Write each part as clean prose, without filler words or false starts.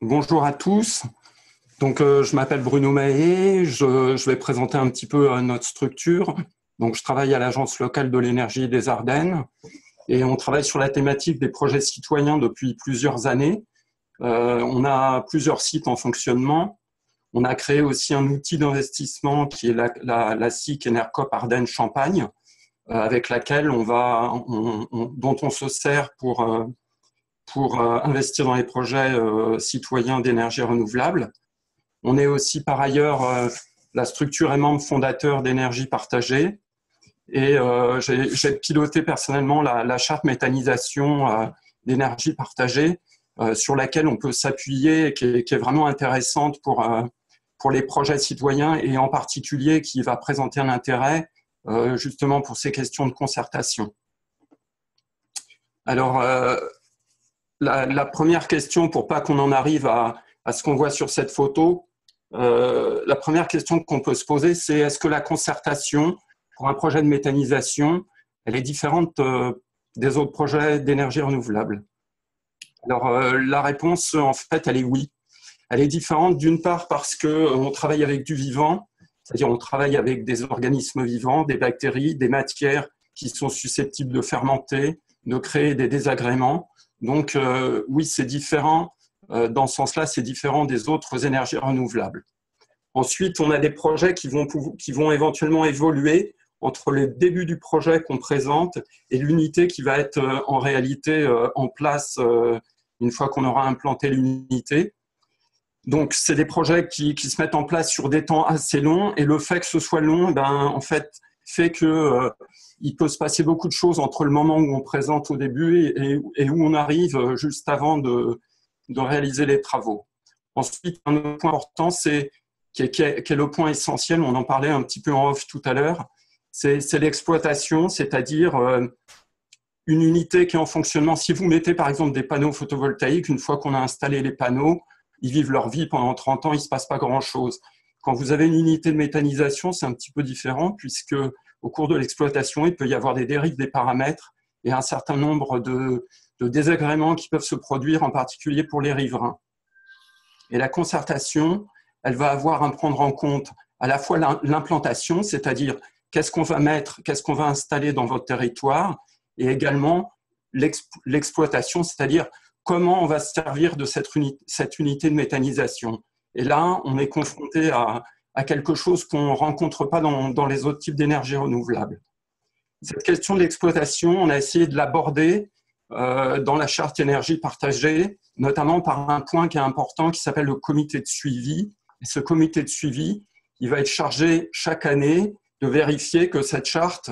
Bonjour à tous. Donc, je m'appelle Bruno Mahé. Je vais présenter un petit peu notre structure. Donc, je travaille à l'Agence locale de l'énergie des Ardennes et on travaille sur la thématique des projets citoyens depuis plusieurs années. On a plusieurs sites en fonctionnement. On a créé aussi un outil d'investissement qui est la SIC Enercop Ardennes Champagne, avec laquelle dont on se sert pour investir dans les projets citoyens d'énergie renouvelable. On est aussi par ailleurs, la structure est membre fondateur d'Énergie Partagée et j'ai piloté personnellement la charte méthanisation d'énergie partagée sur laquelle on peut s'appuyer et qui est vraiment intéressante pour les projets citoyens et en particulier qui va présenter un intérêt justement pour ces questions de concertation. Alors, la première question, pour pas qu'on en arrive à ce qu'on voit sur cette photo, la première question qu'on peut se poser, c'est est-ce que la concertation pour un projet de méthanisation, elle est différente des autres projets d'énergie renouvelable? Alors, la réponse, en fait, elle est oui. Elle est différente d'une part parce qu'on travaille avec du vivant, c'est-à-dire on travaille avec des organismes vivants, des bactéries, des matières qui sont susceptibles de fermenter, de créer des désagréments. Donc, oui, c'est différent. Dans ce sens-là, c'est différent des autres énergies renouvelables. Ensuite, on a des projets qui vont éventuellement évoluer entre le début du projet qu'on présente et l'unité qui va être en réalité en place une fois qu'on aura implanté l'unité. Donc, c'est des projets qui se mettent en place sur des temps assez longs et le fait que ce soit long, en fait, fait que il peut se passer beaucoup de choses entre le moment où on présente au début et où on arrive juste avant de réaliser les travaux. Ensuite, un autre point important, qui est le point essentiel, on en parlait un petit peu en off tout à l'heure, c'est l'exploitation, c'est-à-dire une unité qui est en fonctionnement. Si vous mettez par exemple des panneaux photovoltaïques, une fois qu'on a installé les panneaux, ils vivent leur vie pendant 30 ans, il ne se passe pas grand-chose. Quand vous avez une unité de méthanisation, c'est un petit peu différent puisque au cours de l'exploitation, il peut y avoir des dérives des paramètres et un certain nombre de désagréments qui peuvent se produire, en particulier pour les riverains. Et la concertation, elle va avoir à prendre en compte à la fois l'implantation, c'est-à-dire qu'est-ce qu'on va mettre, qu'est-ce qu'on va installer dans votre territoire, et également l'exploitation, c'est-à-dire comment on va se servir de cette unité de méthanisation. Et là, on est confronté à quelque chose qu'on ne rencontre pas dans les autres types d'énergie renouvelable. Cette question de l'exploitation, on a essayé de l'aborder dans la charte énergie partagée, notamment par un point qui est important qui s'appelle le comité de suivi. Et ce comité de suivi, il va être chargé chaque année de vérifier que cette charte,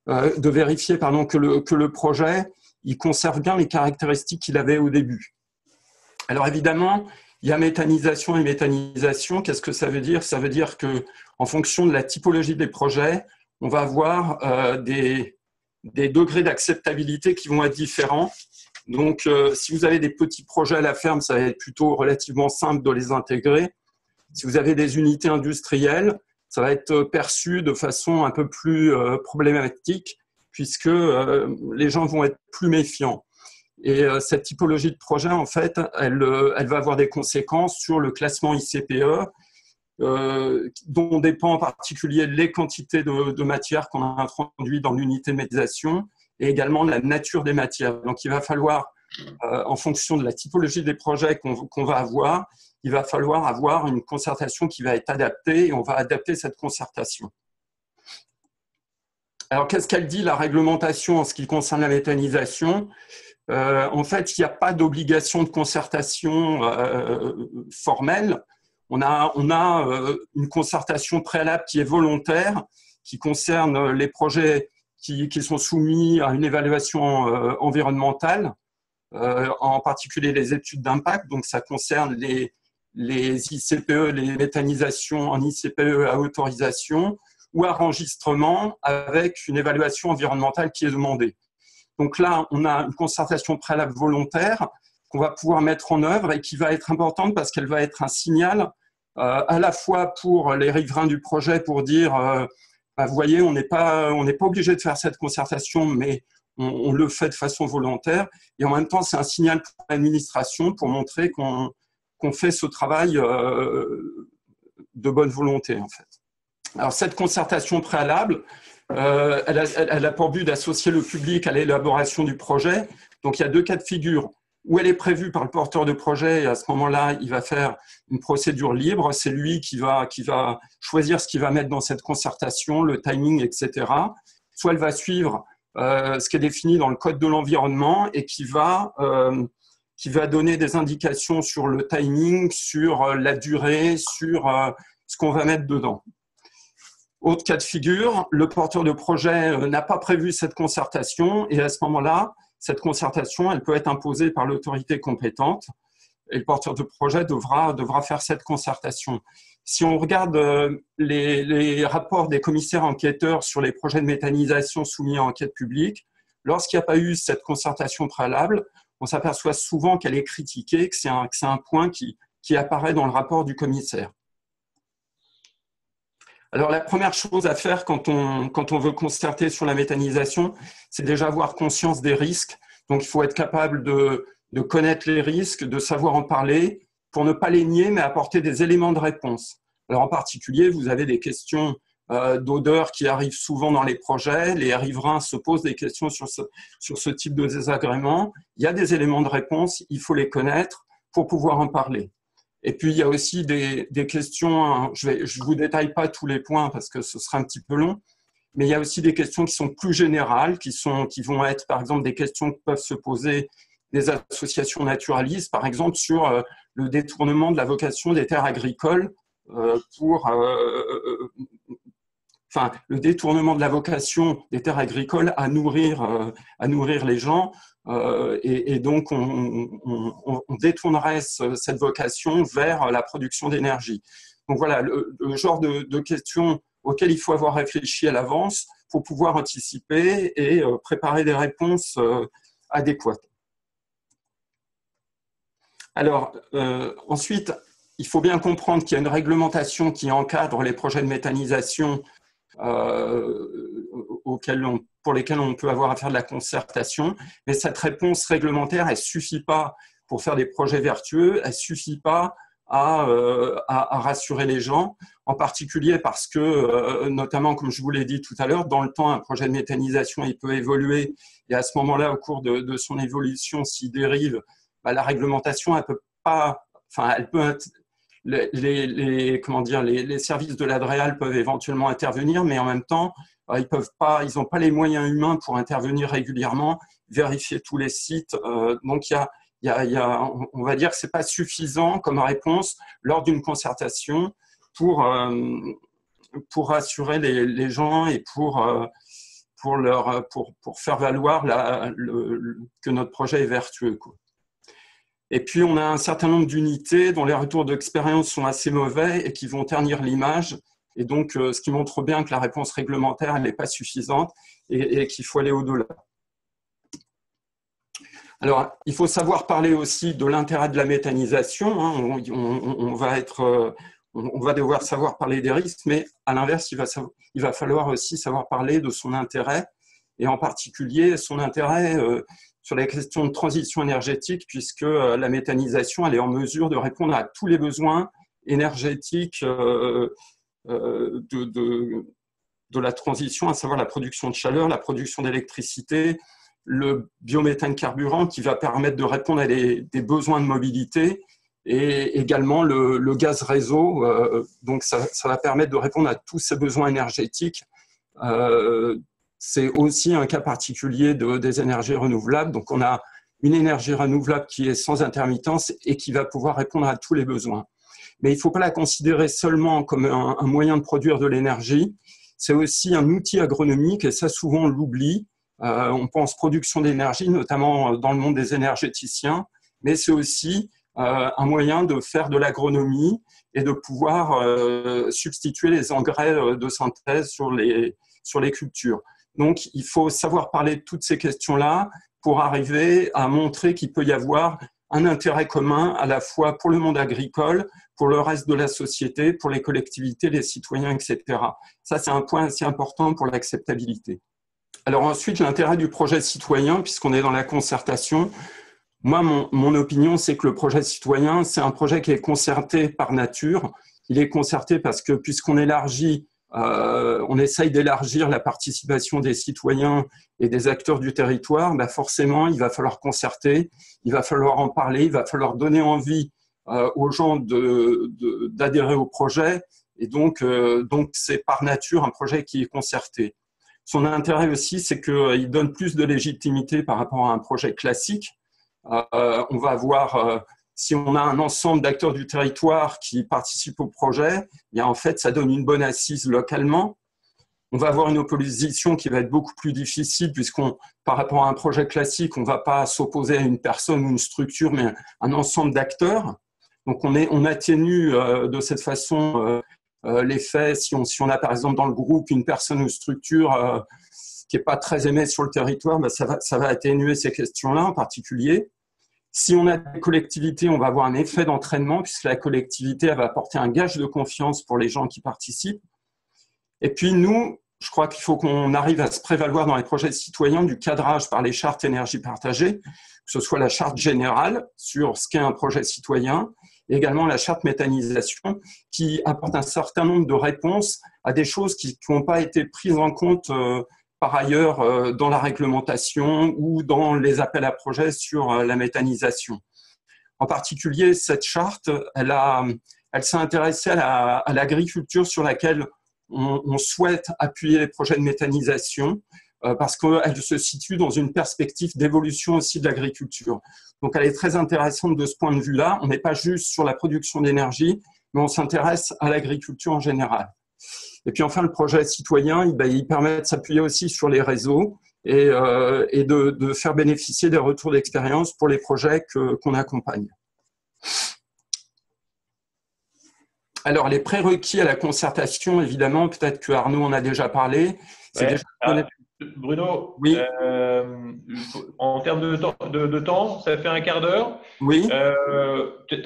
que le projet, il conserve bien les caractéristiques qu'il avait au début. Alors évidemment, il y a méthanisation et méthanisation. Qu'est-ce que ça veut dire? Ça veut dire qu'en fonction de la typologie des projets, on va avoir des degrés d'acceptabilité qui vont être différents. Donc, si vous avez des petits projets à la ferme, ça va être plutôt relativement simple de les intégrer. Si vous avez des unités industrielles, ça va être perçu de façon un peu plus problématique puisque les gens vont être plus méfiants. Et cette typologie de projet, en fait, elle va avoir des conséquences sur le classement ICPE, dont dépend en particulier les quantités de matières qu'on a introduites dans l'unité de méthanisation et également la nature des matières. Donc, il va falloir, en fonction de la typologie des projets qu'on va avoir, il va falloir avoir une concertation qui va être adaptée et on va adapter cette concertation. Alors, qu'est-ce qu'elle dit, la réglementation, en ce qui concerne la méthanisation? En fait, il n'y a pas d'obligation de concertation formelle. On a une concertation préalable qui est volontaire, qui concerne les projets qui sont soumis à une évaluation environnementale, en particulier les études d'impact. Donc, ça concerne les ICPE, les méthanisations en ICPE à autorisation ou à enregistrement avec une évaluation environnementale qui est demandée. Donc là, on a une concertation préalable volontaire qu'on va pouvoir mettre en œuvre et qui va être importante parce qu'elle va être un signal à la fois pour les riverains du projet pour dire vous voyez, on n'est pas obligé de faire cette concertation, mais on le fait de façon volontaire. Et en même temps, c'est un signal pour l'administration pour montrer qu'on fait ce travail de bonne volonté, en fait. Alors, cette concertation préalable, elle a pour but d'associer le public à l'élaboration du projet. Donc, il y a 2 cas de figure. Où elle est prévue par le porteur de projet, et à ce moment-là, il va faire une procédure libre. C'est lui qui va choisir ce qu'il va mettre dans cette concertation, le timing, etc. Soit elle va suivre ce qui est défini dans le Code de l'environnement et qui va donner des indications sur le timing, sur la durée, sur ce qu'on va mettre dedans. Autre cas de figure, le porteur de projet n'a pas prévu cette concertation et à ce moment-là, cette concertation, elle peut être imposée par l'autorité compétente et le porteur de projet devra faire cette concertation. Si on regarde les rapports des commissaires enquêteurs sur les projets de méthanisation soumis à enquête publique, lorsqu'il n'y a pas eu cette concertation préalable, on s'aperçoit souvent qu'elle est critiquée, que c'est un point qui apparaît dans le rapport du commissaire. Alors, la première chose à faire quand on veut concerter sur la méthanisation, c'est déjà avoir conscience des risques. Donc, il faut être capable de connaître les risques, de savoir en parler pour ne pas les nier, mais apporter des éléments de réponse. Alors, en particulier, vous avez des questions d'odeur qui arrivent souvent dans les projets. Les riverains se posent des questions sur ce type de désagrément. Il y a des éléments de réponse, il faut les connaître pour pouvoir en parler. Et puis, il y a aussi des questions, je ne vous détaille pas tous les points parce que ce sera un petit peu long, mais il y a aussi des questions qui sont plus générales, qui vont être, par exemple, des questions que peuvent se poser des associations naturalistes, par exemple, sur le détournement de la vocation des terres agricoles le détournement de la vocation des terres agricoles à nourrir les gens. Et donc, on détournerait cette vocation vers la production d'énergie. Donc voilà, le genre de questions auxquelles il faut avoir réfléchi à l'avance pour pouvoir anticiper et préparer des réponses adéquates. Alors, ensuite, il faut bien comprendre qu'il y a une réglementation qui encadre les projets de méthanisation pour lesquels on peut avoir à faire de la concertation, mais cette réponse réglementaire, elle ne suffit pas pour faire des projets vertueux, elle ne suffit pas à rassurer les gens, en particulier parce que, notamment, comme je vous l'ai dit tout à l'heure, dans le temps, un projet de méthanisation, il peut évoluer, et à ce moment-là, au cours de son évolution, s'il dérive, la réglementation, elle peut pas, elle peut être, les services de l'ADREAL peuvent éventuellement intervenir, mais en même temps, ils n'ont pas les moyens humains pour intervenir régulièrement, vérifier tous les sites. Donc, on va dire que ce n'est pas suffisant comme réponse lors d'une concertation pour rassurer les gens et pour faire valoir que notre projet est vertueux, quoi. Et puis, on a un certain nombre d'unités dont les retours d'expérience sont assez mauvais et qui vont ternir l'image. Et donc, ce qui montre bien que la réponse réglementaire n'est pas suffisante et qu'il faut aller au-delà. Alors, il faut savoir parler aussi de l'intérêt de la méthanisation. On va devoir savoir parler des risques, mais à l'inverse, il va falloir aussi savoir parler de son intérêt, et en particulier son intérêt sur les questions de transition énergétique, puisque la méthanisation, elle est en mesure de répondre à tous les besoins énergétiques de la transition, à savoir la production de chaleur, la production d'électricité, le biométhane carburant qui va permettre de répondre à des besoins de mobilité, et également le gaz réseau. Donc, ça va permettre de répondre à tous ces besoins énergétiques. C'est aussi un cas particulier des énergies renouvelables. Donc, on a une énergie renouvelable qui est sans intermittence et qui va pouvoir répondre à tous les besoins. Mais il ne faut pas la considérer seulement comme un moyen de produire de l'énergie. C'est aussi un outil agronomique, et ça, souvent, on l'oublie. On pense production d'énergie, notamment dans le monde des énergéticiens, mais c'est aussi un moyen de faire de l'agronomie et de pouvoir substituer les engrais de synthèse sur les cultures. Donc, il faut savoir parler de toutes ces questions-là pour arriver à montrer qu'il peut y avoir un intérêt commun à la fois pour le monde agricole, pour le reste de la société, pour les collectivités, les citoyens, etc. Ça, c'est un point assez important pour l'acceptabilité. Alors ensuite, l'intérêt du projet citoyen, puisqu'on est dans la concertation, moi, mon opinion, c'est que le projet citoyen, c'est un projet qui est concerté par nature. Il est concerté parce que puisqu'on élargit, on essaye d'élargir la participation des citoyens et des acteurs du territoire, ben forcément, il va falloir concerter, il va falloir en parler, il va falloir donner envie aux gens d'adhérer au projet. Et donc c'est par nature un projet qui est concerté. Son intérêt aussi, c'est qu'il donne plus de légitimité par rapport à un projet classique. On va avoir, si on a un ensemble d'acteurs du territoire qui participent au projet, bien en fait, ça donne une bonne assise localement. On va avoir une opposition qui va être beaucoup plus difficile puisqu'on, par rapport à un projet classique, on ne va pas s'opposer à une personne ou une structure, mais un ensemble d'acteurs. Donc, on atténue de cette façon les faits. Si on a, par exemple, dans le groupe une personne ou une structure qui n'est pas très aimée sur le territoire, ben ça va atténuer ces questions-là en particulier. Si on a des collectivités, on va avoir un effet d'entraînement puisque la collectivité elle va apporter un gage de confiance pour les gens qui participent. Et puis nous, je crois qu'il faut qu'on arrive à se prévaloir dans les projets citoyens du cadrage par les chartes énergie partagée, que ce soit la charte générale sur ce qu'est un projet citoyen, et également la charte méthanisation qui apporte un certain nombre de réponses à des choses qui n'ont pas été prises en compte par ailleurs dans la réglementation ou dans les appels à projets sur la méthanisation. En particulier, cette charte, elle s'est intéressée à l'agriculture sur laquelle on souhaite appuyer les projets de méthanisation parce qu'elle se situe dans une perspective d'évolution aussi de l'agriculture. Donc, elle est très intéressante de ce point de vue-là. On n'est pas juste sur la production d'énergie, mais on s'intéresse à l'agriculture en général. Et puis enfin, le projet citoyen, il permet de s'appuyer aussi sur les réseaux et de faire bénéficier des retours d'expérience pour les projets qu'on accompagne. Alors, les prérequis à la concertation, évidemment, peut-être que Arnaud en a déjà parlé. Ouais. Bruno, oui. En termes de temps, ça fait un quart d'heure. Oui. Tu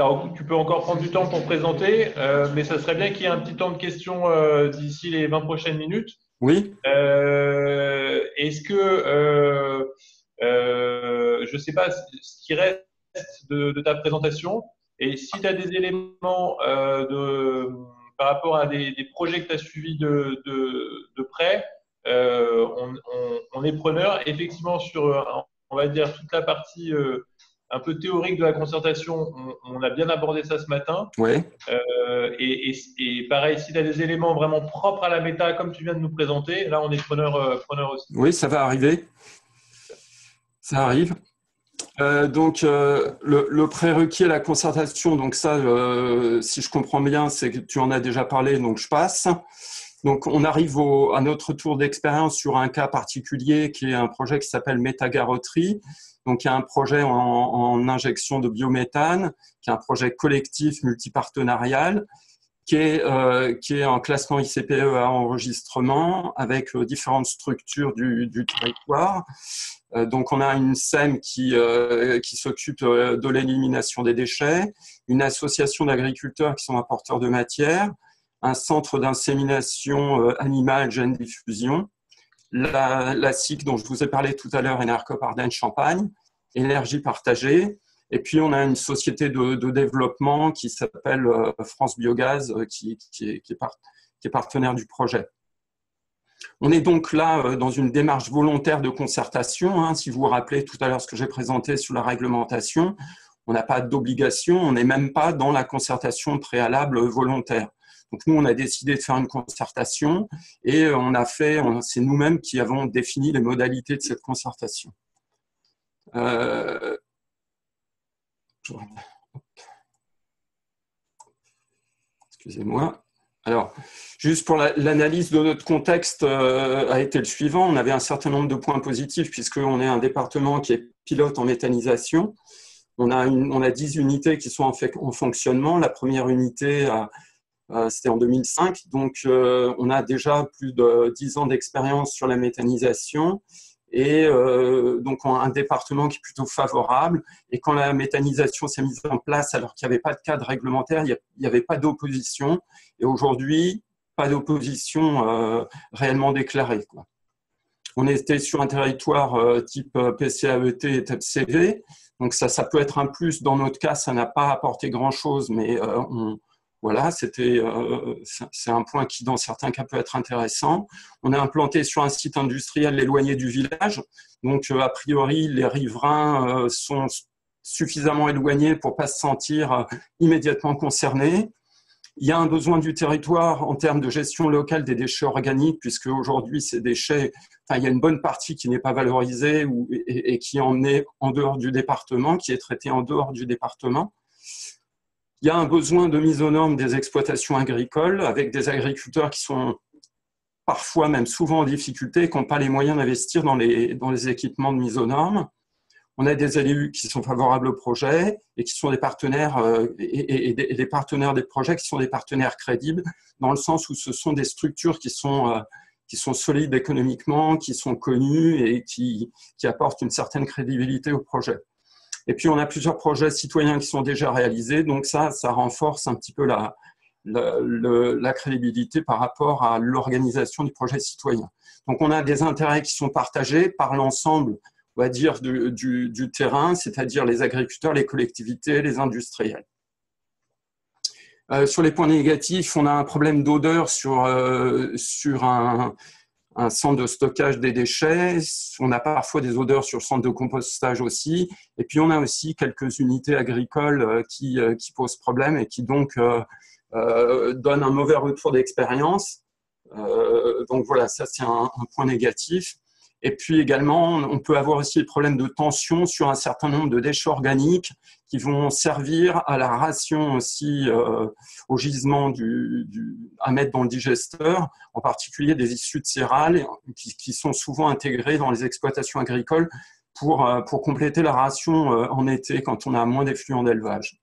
peux encore prendre du temps pour présenter, mais ça serait bien qu'il y ait un petit temps de questions d'ici les 20 prochaines minutes. Oui. Est-ce que, je ne sais pas ce qui reste de ta présentation, et si tu as des éléments par rapport à des projets que tu as suivis de près, on est preneur. Effectivement, sur, on va dire, toute la partie un peu théorique de la concertation, on a bien abordé ça ce matin. Ouais. Et pareil, si tu as des éléments vraiment propres à la méta, comme tu viens de nous présenter, là, on est preneur aussi. Oui, ça va arriver. Ça arrive. Donc, le prérequis à la concertation, donc ça, si je comprends bien, c'est que tu en as déjà parlé, donc je passe. Donc, on arrive à notre tour d'expérience sur un cas particulier qui est un projet qui s'appelle Métagarotterie. Donc, il y a un projet en injection de biométhane, qui est un projet collectif multipartenarial, qui est en classement ICPE à enregistrement avec différentes structures du territoire. Donc, on a une SEM qui s'occupe de l'élimination des déchets, une association d'agriculteurs qui sont apporteurs de matière, un centre d'insémination animale gène diffusion, la SIC dont je vous ai parlé tout à l'heure, Enercop Ardennes-Champagne, énergie partagée, et puis on a une société de développement qui s'appelle France Biogaz, qui est partenaire du projet. On est donc là dans une démarche volontaire de concertation. Hein. Si vous vous rappelez tout à l'heure ce que j'ai présenté sur la réglementation, on n'a pas d'obligation, on n'est même pas dans la concertation préalable volontaire. Donc nous, on a décidé de faire une concertation et c'est nous-mêmes qui avons défini les modalités de cette concertation. Excusez-moi. Alors, juste pour l'analyse de notre contexte a été le suivant. On avait un certain nombre de points positifs puisqu'on est un département qui est pilote en méthanisation. On a 10 unités qui sont en fonctionnement. La première unité, c'était en 2005. Donc, on a déjà plus de 10 ans d'expérience sur la méthanisation. et donc ont un département qui est plutôt favorable. Et quand la méthanisation s'est mise en place, alors qu'il n'y avait pas de cadre réglementaire, il n'y avait pas d'opposition. Et aujourd'hui, pas d'opposition réellement déclarée, quoi. On était sur un territoire type PCAET et TEPCV, donc ça peut être un plus. Dans notre cas, ça n'a pas apporté grand-chose, mais voilà, c'est un point qui, dans certains cas, peut être intéressant. On est implanté sur un site industriel éloigné du village, donc a priori, les riverains sont suffisamment éloignés pour ne pas se sentir immédiatement concernés. Il y a un besoin du territoire en termes de gestion locale des déchets organiques, puisque aujourd'hui, ces déchets, il y a une bonne partie qui n'est pas valorisée et qui en est en dehors du département, qui est traitée en dehors du département. Il y a un besoin de mise aux normes des exploitations agricoles, avec des agriculteurs qui sont parfois, même souvent en difficulté, qui n'ont pas les moyens d'investir dans les équipements de mise aux normes. On a des élus qui sont favorables au projet et qui sont des partenaires et des partenaires des projets qui sont des partenaires crédibles, dans le sens où ce sont des structures qui sont solides économiquement, qui sont connues et qui apportent une certaine crédibilité au projet. Et puis on a plusieurs projets citoyens qui sont déjà réalisés, donc ça renforce un petit peu la crédibilité par rapport à l'organisation du projet citoyen. Donc on a des intérêts qui sont partagés par l'ensemble, on va dire, du terrain, c'est-à-dire les agriculteurs, les collectivités, les industriels. Sur les points négatifs, on a un problème d'odeur sur un centre de stockage des déchets. On a parfois des odeurs sur le centre de compostage aussi. Et puis, on a aussi quelques unités agricoles qui posent problème et qui donc donnent un mauvais retour d'expérience. Donc voilà, ça c'est un point négatif. Et puis également, on peut avoir aussi le problème de tension sur un certain nombre de déchets organiques qui vont servir à la ration aussi, au gisement à mettre dans le digesteur, en particulier des issues de céréales qui sont souvent intégrées dans les exploitations agricoles pour compléter la ration en été quand on a moins d'effluents d'élevage.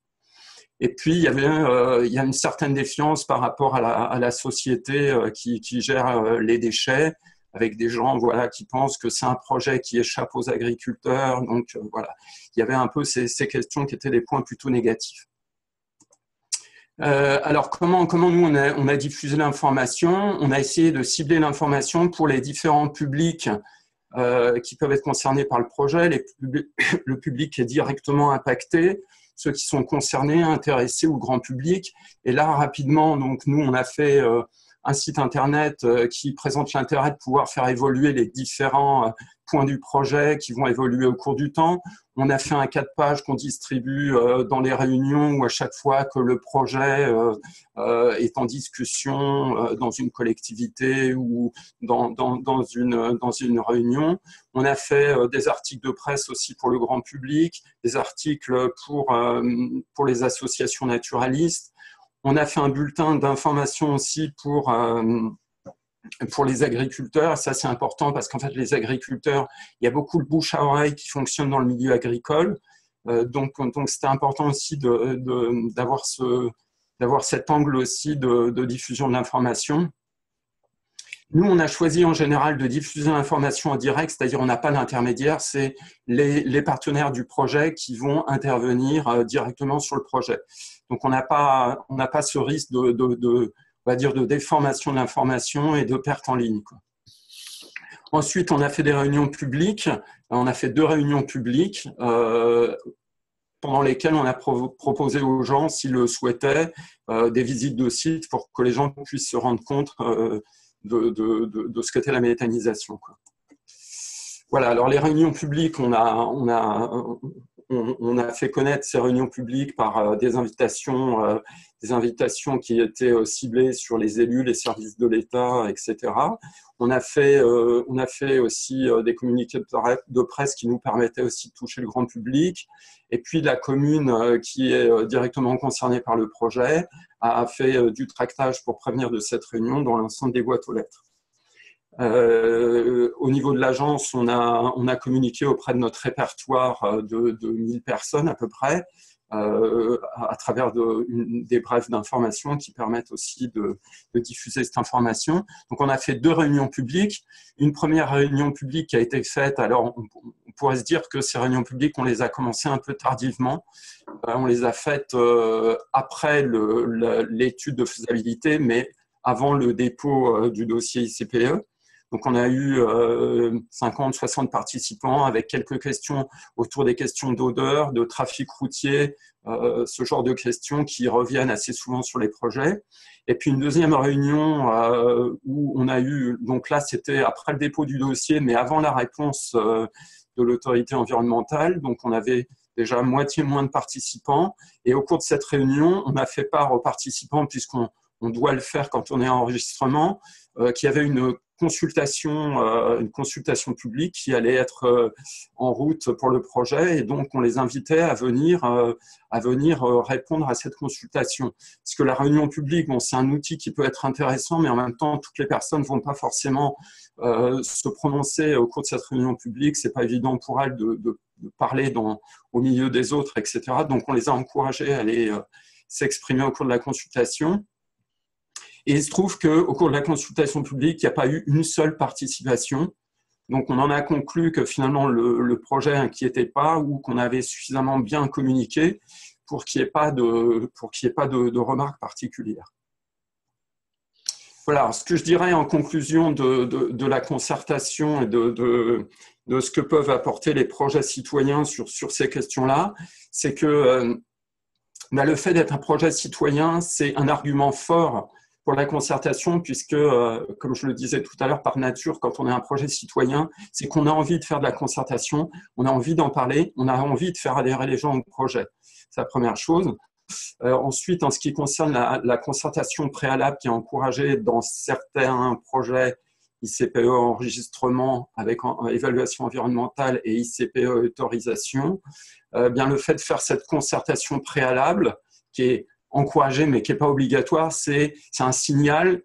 Et puis, il y a une certaine défiance par rapport à la société qui gère les déchets, avec des gens qui pensent que c'est un projet qui échappe aux agriculteurs. Donc, voilà, il y avait un peu ces questions qui étaient des points plutôt négatifs. Alors, comment nous, on a diffusé l'information? On a essayé de cibler l'information pour les différents publics qui peuvent être concernés par le projet, le public qui est directement impacté, ceux qui sont concernés, intéressés ou le grand public. Et là, rapidement, donc, nous, on a fait un site internet qui présente l'intérêt de pouvoir faire évoluer les différents points du projet qui vont évoluer au cours du temps. On a fait un 4 pages qu'on distribue dans les réunions où à chaque fois que le projet est en discussion dans une collectivité ou dans une réunion. On a fait des articles de presse aussi pour le grand public, des articles pour les associations naturalistes. On a fait un bulletin d'information aussi pour les agriculteurs. Ça, c'est important parce qu'en fait, les agriculteurs, il y a beaucoup de bouche à oreille qui fonctionne dans le milieu agricole. Donc c'était important aussi d'avoir cet angle aussi de diffusion de l'information. Nous, on a choisi en général de diffuser l'information en direct, c'est-à-dire on n'a pas d'intermédiaire, c'est les partenaires du projet qui vont intervenir directement sur le projet. Donc, on n'a pas ce risque on va dire, de déformation de l'information et de perte en ligne, quoi. Ensuite, on a fait des réunions publiques. On a fait 2 réunions publiques pendant lesquelles on a proposé aux gens, s'ils le souhaitaient, des visites de sites pour que les gens puissent se rendre compte de ce qu'était la méthanisation, quoi. Voilà, alors les réunions publiques, on a fait connaître ces réunions publiques par des invitations qui étaient ciblées sur les élus, les services de l'État, etc. On a fait aussi des communiqués de presse qui nous permettaient aussi de toucher le grand public. Et puis la commune qui est directement concernée par le projet a fait du tractage pour prévenir de cette réunion dans l'ensemble des boîtes aux lettres. Au niveau de l'agence, on a communiqué auprès de notre répertoire de 1000 personnes à peu près, à travers des brèves d'information qui permettent aussi de diffuser cette information. Donc, on a fait 2 réunions publiques. Une première réunion publique qui a été faite, alors on pourrait se dire que ces réunions publiques, on les a commencées un peu tardivement. On les a faites après l'étude de faisabilité, mais avant le dépôt du dossier ICPE. Donc, on a eu 50, 60 participants avec quelques questions autour des questions d'odeur, de trafic routier, ce genre de questions qui reviennent assez souvent sur les projets. Et puis, une deuxième réunion où on a eu, donc là, c'était après le dépôt du dossier, mais avant la réponse de l'autorité environnementale. Donc, on avait déjà moitié moins de participants. Et au cours de cette réunion, on a fait part aux participants, puisqu'on doit le faire quand on est en enregistrement, qu'il y avait une consultation publique qui allait être en route pour le projet, et donc on les invitait à venir répondre à cette consultation. Parce que la réunion publique, bon, c'est un outil qui peut être intéressant, mais en même temps, toutes les personnes ne vont pas forcément se prononcer au cours de cette réunion publique. C'est pas évident pour elles de parler au milieu des autres, etc. Donc on les a encouragés à aller s'exprimer au cours de la consultation. Et il se trouve qu'au cours de la consultation publique, il n'y a pas eu une seule participation. Donc, on en a conclu que finalement, le projet n'inquiétait pas, ou qu'on avait suffisamment bien communiqué pour qu'il n'y ait pas de remarques particulières. Voilà, ce que je dirais en conclusion de la concertation et de ce que peuvent apporter les projets citoyens sur ces questions-là, c'est que le fait d'être un projet citoyen, c'est un argument fort pour la concertation, puisque, comme je le disais tout à l'heure, par nature, quand on est un projet citoyen, c'est qu'on a envie de faire de la concertation, on a envie d'en parler, on a envie de faire adhérer les gens au projet. C'est la première chose. Ensuite, en ce qui concerne la concertation préalable qui est encouragée dans certains projets ICPE enregistrement avec évaluation environnementale et ICPE autorisation, bien le fait de faire cette concertation préalable qui est encouragé mais qui n'est pas obligatoire, c'est un signal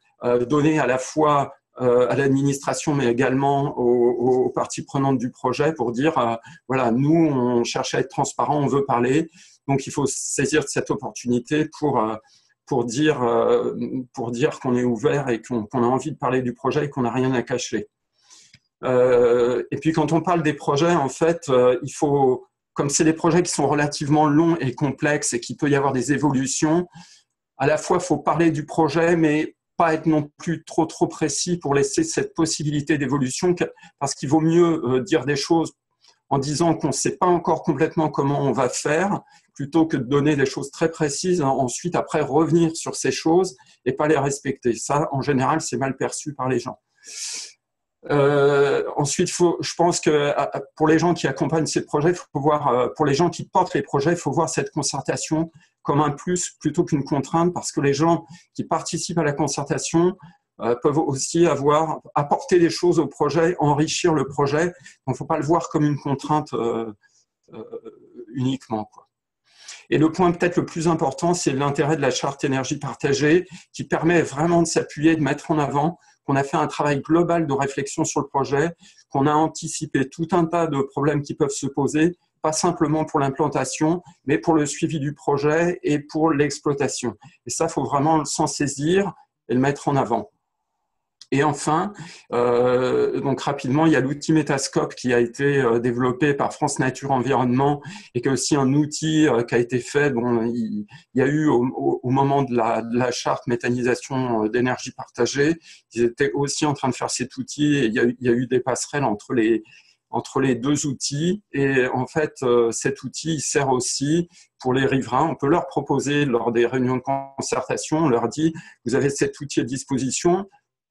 donné à la fois à l'administration mais également aux parties prenantes du projet pour dire voilà, nous on cherche à être transparent, on veut parler, donc il faut saisir cette opportunité pour dire qu'on est ouvert et qu'on a envie de parler du projet et qu'on n'a rien à cacher. Et puis quand on parle des projets, en fait, il faut, comme c'est des projets qui sont relativement longs et complexes et qu'il peut y avoir des évolutions, à la fois, il faut parler du projet, mais pas être non plus trop précis pour laisser cette possibilité d'évolution, parce qu'il vaut mieux dire des choses en disant qu'on ne sait pas encore complètement comment on va faire, plutôt que de donner des choses très précises, ensuite, après, revenir sur ces choses et pas les respecter. Ça, en général, c'est mal perçu par les gens. Ensuite, je pense que pour les gens qui accompagnent ces projets, faut voir, pour les gens qui portent les projets, il faut voir cette concertation comme un plus plutôt qu'une contrainte, parce que les gens qui participent à la concertation peuvent aussi apporter des choses au projet, enrichir le projet. Donc, il ne faut pas le voir comme une contrainte uniquement, quoi. Et le point peut-être le plus important, c'est l'intérêt de la charte énergie partagée, qui permet vraiment de s'appuyer, de mettre en avant qu'on a fait un travail global de réflexion sur le projet, qu'on a anticipé tout un tas de problèmes qui peuvent se poser, pas simplement pour l'implantation, mais pour le suivi du projet et pour l'exploitation. Et ça, il faut vraiment s'en saisir et le mettre en avant. Et enfin, donc rapidement, il y a l'outil Metascope qui a été développé par France Nature Environnement et qui est aussi un outil qui a été fait. Bon, il y a eu au moment de la charte méthanisation d'énergie partagée, ils étaient aussi en train de faire cet outil et il y a eu des passerelles entre les deux outils. Et en fait, cet outil il sert aussi pour les riverains. On peut leur proposer lors des réunions de concertation, on leur dit, vous avez cet outil à disposition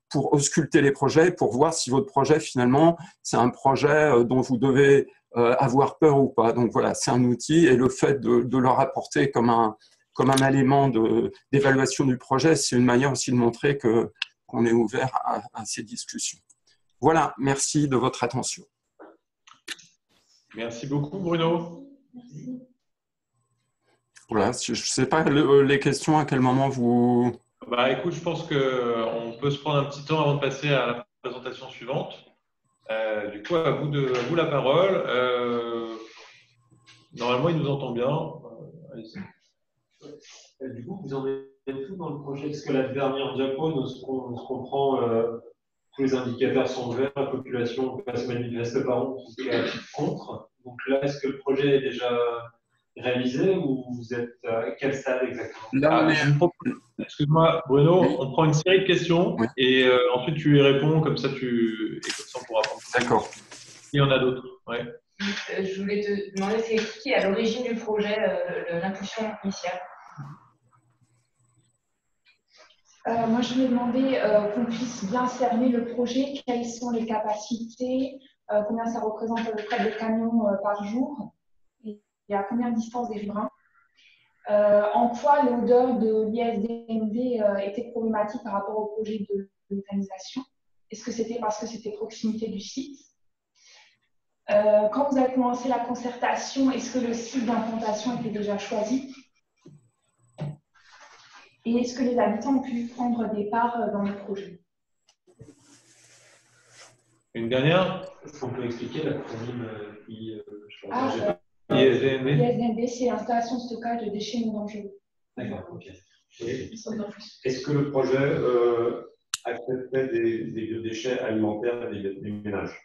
pour ausculter les projets, pour voir si votre projet, finalement, c'est un projet dont vous devez avoir peur ou pas. Donc voilà, c'est un outil, et le fait de leur apporter comme un élément d'évaluation du projet, c'est une manière aussi de montrer qu'on est ouvert à ces discussions. Voilà, merci de votre attention. Merci beaucoup, Bruno. Voilà, je ne sais pas les questions, à quel moment vous… Bah, écoute, je pense qu'on peut se prendre un petit temps avant de passer à la présentation suivante. Du coup, à vous la parole. Normalement, il nous entend bien. Du coup, vous en êtes tout dans le projet, parce que la dernière diapo, on se comprend, tous les indicateurs sont verts, la population ne se manifeste pas en tout cas contre. Donc là, est-ce que le projet est déjà réalisé ou vous êtes à quel stade exactement? Là, Excuse-moi, Bruno, oui. on prend une série de questions Oui. et ensuite tu y réponds, comme ça on pourra prendre. D'accord. Il y en a d'autres. Ouais. Je voulais te demander, c'est qui est à l'origine du projet, l'impulsion initiale? Moi, je voulais demander qu'on puisse bien cerner le projet, quelles sont les capacités, combien ça représente à peu près de camions par jour et à combien de distance des riverains. En quoi l'odeur de l'ISDND était problématique par rapport au projet de méthanisation? Est-ce que c'était parce que c'était proximité du site? Quand vous avez commencé la concertation, est-ce que le site d'implantation était déjà choisi? Et est-ce que les habitants ont pu prendre des parts dans le projet? Une dernière? Est-ce qu'on peut expliquer l'acronyme ISDND. ISDND, c'est l'installation de stockage de déchets non dangereux. D'accord, ok. Est-ce que le projet acceptait des biodéchets alimentaires et des ménages?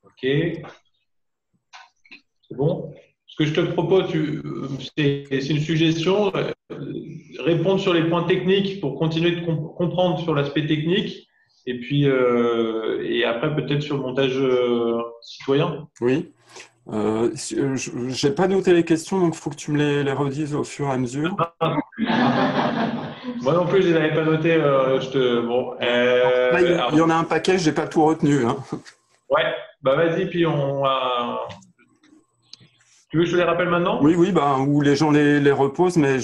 Ok. C'est bon? Ce que je te propose, c'est une suggestion, répondre sur les points techniques pour continuer de comprendre sur l'aspect technique et puis et après peut-être sur le montage citoyen. Oui. Je n'ai pas noté les questions, donc il faut que tu me les redises au fur et à mesure. Moi non plus, je ne les avais pas notées. Bon, Là, il y en a un paquet, je n'ai pas tout retenu. Hein. Ouais, bah vas-y, puis tu veux que je te les rappelle maintenant? Oui, ou les gens les reposent, mais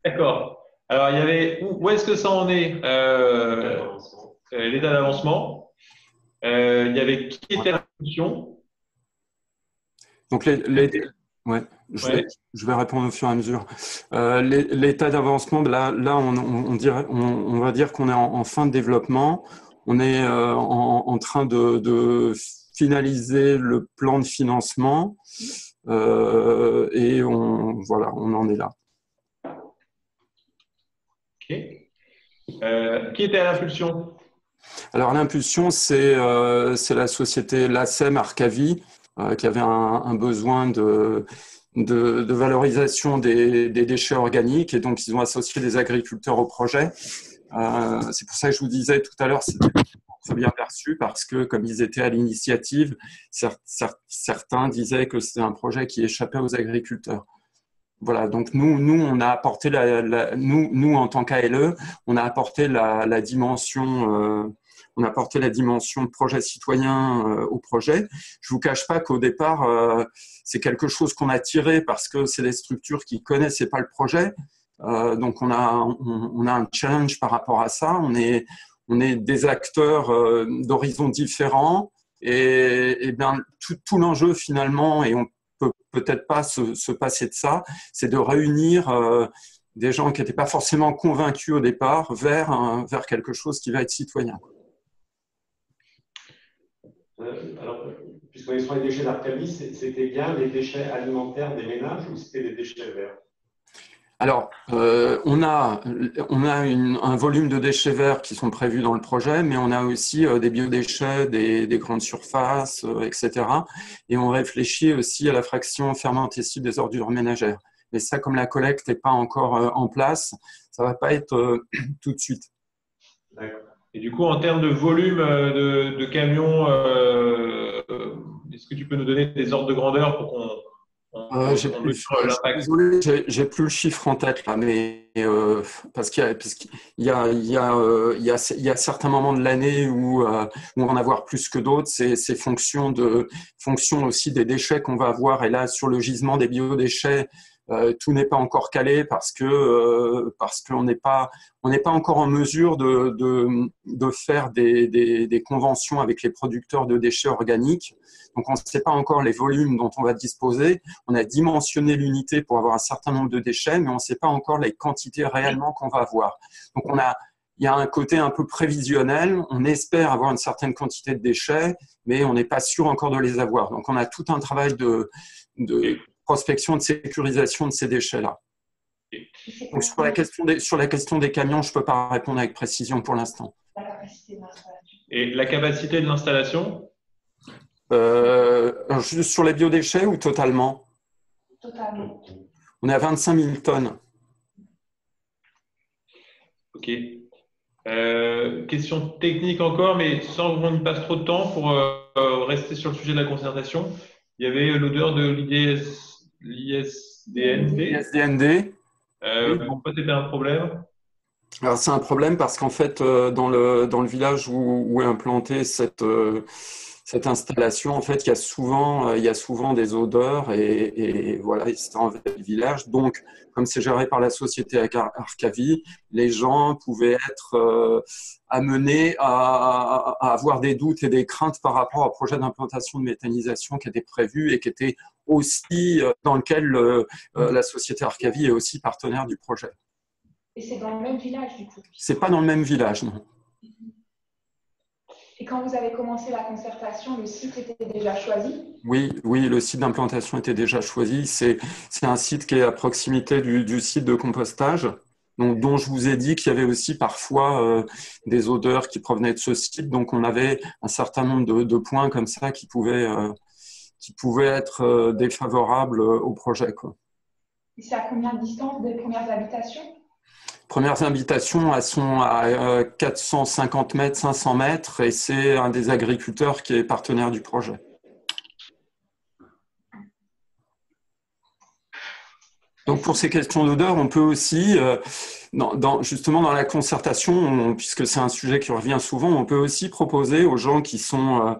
D'accord. Alors, il y avait où est-ce que ça en est l'état d'avancement. Il y avait qui était la fonction. Donc, ouais, je vais répondre au fur et à mesure. L'état d'avancement, là on va dire qu'on est en fin de développement. On est en train de finaliser le plan de financement et on en est là. Ok. Qui était à l'impulsion? Alors, l'impulsion, c'est la société LACEM Arcavi qui avait un besoin de valorisation des déchets organiques et donc ils ont associé des agriculteurs au projet. C'est pour ça que je vous disais tout à l'heure, c'était très bien perçu parce que comme ils étaient à l'initiative, certains disaient que c'était un projet qui échappait aux agriculteurs. Voilà, donc nous on a apporté nous en tant qu'ALE, on a apporté la dimension de projet citoyen au projet. Je vous cache pas qu'au départ c'est quelque chose qu'on a tiré parce que c'est des structures qui connaissaient pas le projet. Donc on a un challenge par rapport à ça. On est des acteurs d'horizons différents et bien tout l'enjeu finalement, et on peut-être pas se passer de ça, c'est de réunir des gens qui n'étaient pas forcément convaincus au départ vers quelque chose qui va être citoyen. Alors, puisqu'on est sur les déchets d'Arcavi, c'était bien les déchets alimentaires des ménages ou c'était les déchets verts? Alors, on a un volume de déchets verts qui sont prévus dans le projet, mais on a aussi des biodéchets, des grandes surfaces, etc. Et on réfléchit aussi à la fraction fermentescible des ordures ménagères. Mais ça, comme la collecte n'est pas encore en place, ça ne va pas être tout de suite. D'accord. Et du coup, en termes de volume de camions, est-ce que tu peux nous donner des ordres de grandeur pour qu'on Désolé, j'ai plus le chiffre en tête là, mais parce qu'il y a certains moments de l'année où on va en avoir plus que d'autres. C'est fonction aussi des déchets qu'on va avoir. Et là, sur le gisement des biodéchets, tout n'est pas encore calé parce qu'on n'est pas encore en mesure de faire des conventions avec les producteurs de déchets organiques. Donc, on ne sait pas encore les volumes dont on va disposer. On a dimensionné l'unité pour avoir un certain nombre de déchets, mais on ne sait pas encore les quantités réellement qu'on va avoir. Donc, il y a un côté un peu prévisionnel. On espère avoir une certaine quantité de déchets, mais on n'est pas sûr encore de les avoir. Donc, on a tout un travail de prospection et de sécurisation de ces déchets-là. Donc, sur la question des camions, je ne peux pas répondre avec précision pour l'instant. La capacité de l'installation. Et la capacité de l'installation? Juste sur les biodéchets ou totalement? Totalement. On est à 25 000 tonnes. Ok. Question technique encore, mais sans qu'on y passe trop de temps pour rester sur le sujet de la concertation. Il y avait l'odeur de l'ISDND. ISDND. Oui. Pourquoi c'était un problème? Alors, c'est un problème parce qu'en fait, dans le village où est implantée cette installation, en fait, il y a souvent des odeurs et voilà, c'est un village. Donc, comme c'est géré par la société Arcavi, les gens pouvaient être amenés à avoir des doutes et des craintes par rapport au projet d'implantation de méthanisation qui était prévu et qui était aussi dans lequel la société Arcavi est aussi partenaire du projet. Et c'est dans le même village, du coup? C'est pas dans le même village, non. Et quand vous avez commencé la concertation, le site était déjà choisi? Oui, le site d'implantation était déjà choisi. C'est un site qui est à proximité du site de compostage, donc, dont je vous ai dit qu'il y avait aussi parfois des odeurs qui provenaient de ce site. Donc, on avait un certain nombre de points comme ça qui pouvaient être défavorables au projet, quoi. Et c'est à combien de distance des premières habitations? Premières habitations, elles sont à 450 mètres, 500 mètres, et c'est un des agriculteurs qui est partenaire du projet. Donc, pour ces questions d'odeur, on peut aussi, justement dans la concertation, puisque c'est un sujet qui revient souvent, on peut aussi proposer aux gens qui sont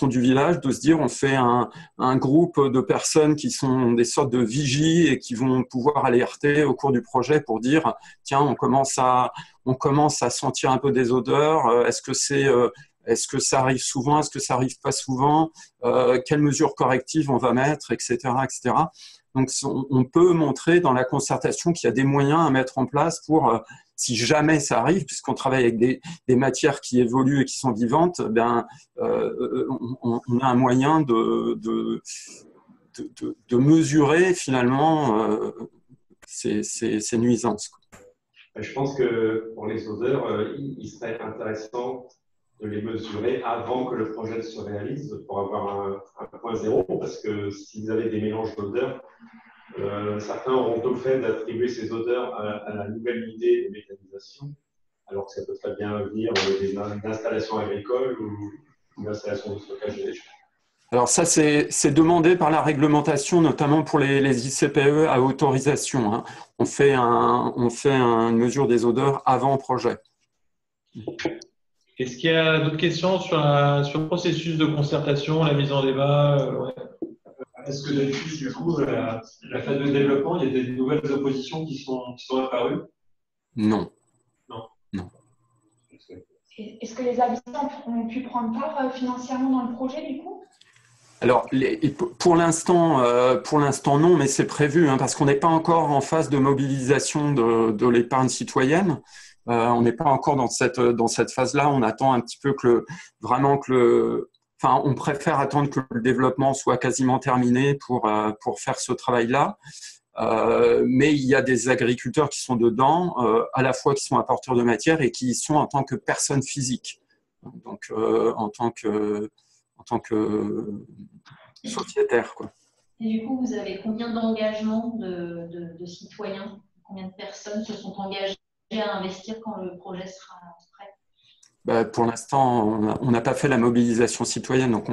du village de se dire on fait un groupe de personnes qui sont des sortes de vigies et qui vont pouvoir alerter au cours du projet pour dire tiens, on commence à sentir un peu des odeurs, est-ce que ça arrive souvent, est-ce que ça arrive pas souvent, quelles mesures correctives on va mettre, etc., etc. Donc, on peut montrer dans la concertation qu'il y a des moyens à mettre en place pour, si jamais ça arrive, puisqu'on travaille avec des matières qui évoluent et qui sont vivantes, on a un moyen de mesurer finalement ces nuisances. Je pense que pour les odeurs, il serait intéressant de les mesurer avant que le projet se réalise pour avoir un point zéro, parce que si vous avez des mélanges d'odeurs, certains auront au fait d'attribuer ces odeurs à la nouvelle idée de méthanisation, alors que ça peut très bien venir d'une installation agricole ou une installation de stockage des déchets. Alors ça, c'est demandé par la réglementation, notamment pour les ICPE à autorisation, hein. On fait une mesure des odeurs avant projet. Est-ce qu'il y a d'autres questions sur le processus de concertation, la mise en débat? Ouais. Est-ce que depuis, du coup, la phase de développement, il y a des nouvelles oppositions qui sont apparues? Non. Est-ce que les habitants ont pu prendre part financièrement dans le projet, du coup? Alors, pour l'instant, non, mais c'est prévu, hein, parce qu'on n'est pas encore en phase de mobilisation de l'épargne citoyenne. On n'est pas encore dans cette phase-là. On attend un petit peu on préfère attendre que le développement soit quasiment terminé pour faire ce travail-là. Mais il y a des agriculteurs qui sont dedans, à la fois qui sont apporteurs de matière et qui y sont en tant que personnes physiques. Donc, en tant que sociétaire, quoi. Et du coup, vous avez combien d'engagements de citoyens? Combien de personnes se sont engagées à investir quand le projet sera prêt? Pour l'instant, on n'a pas fait la mobilisation citoyenne, donc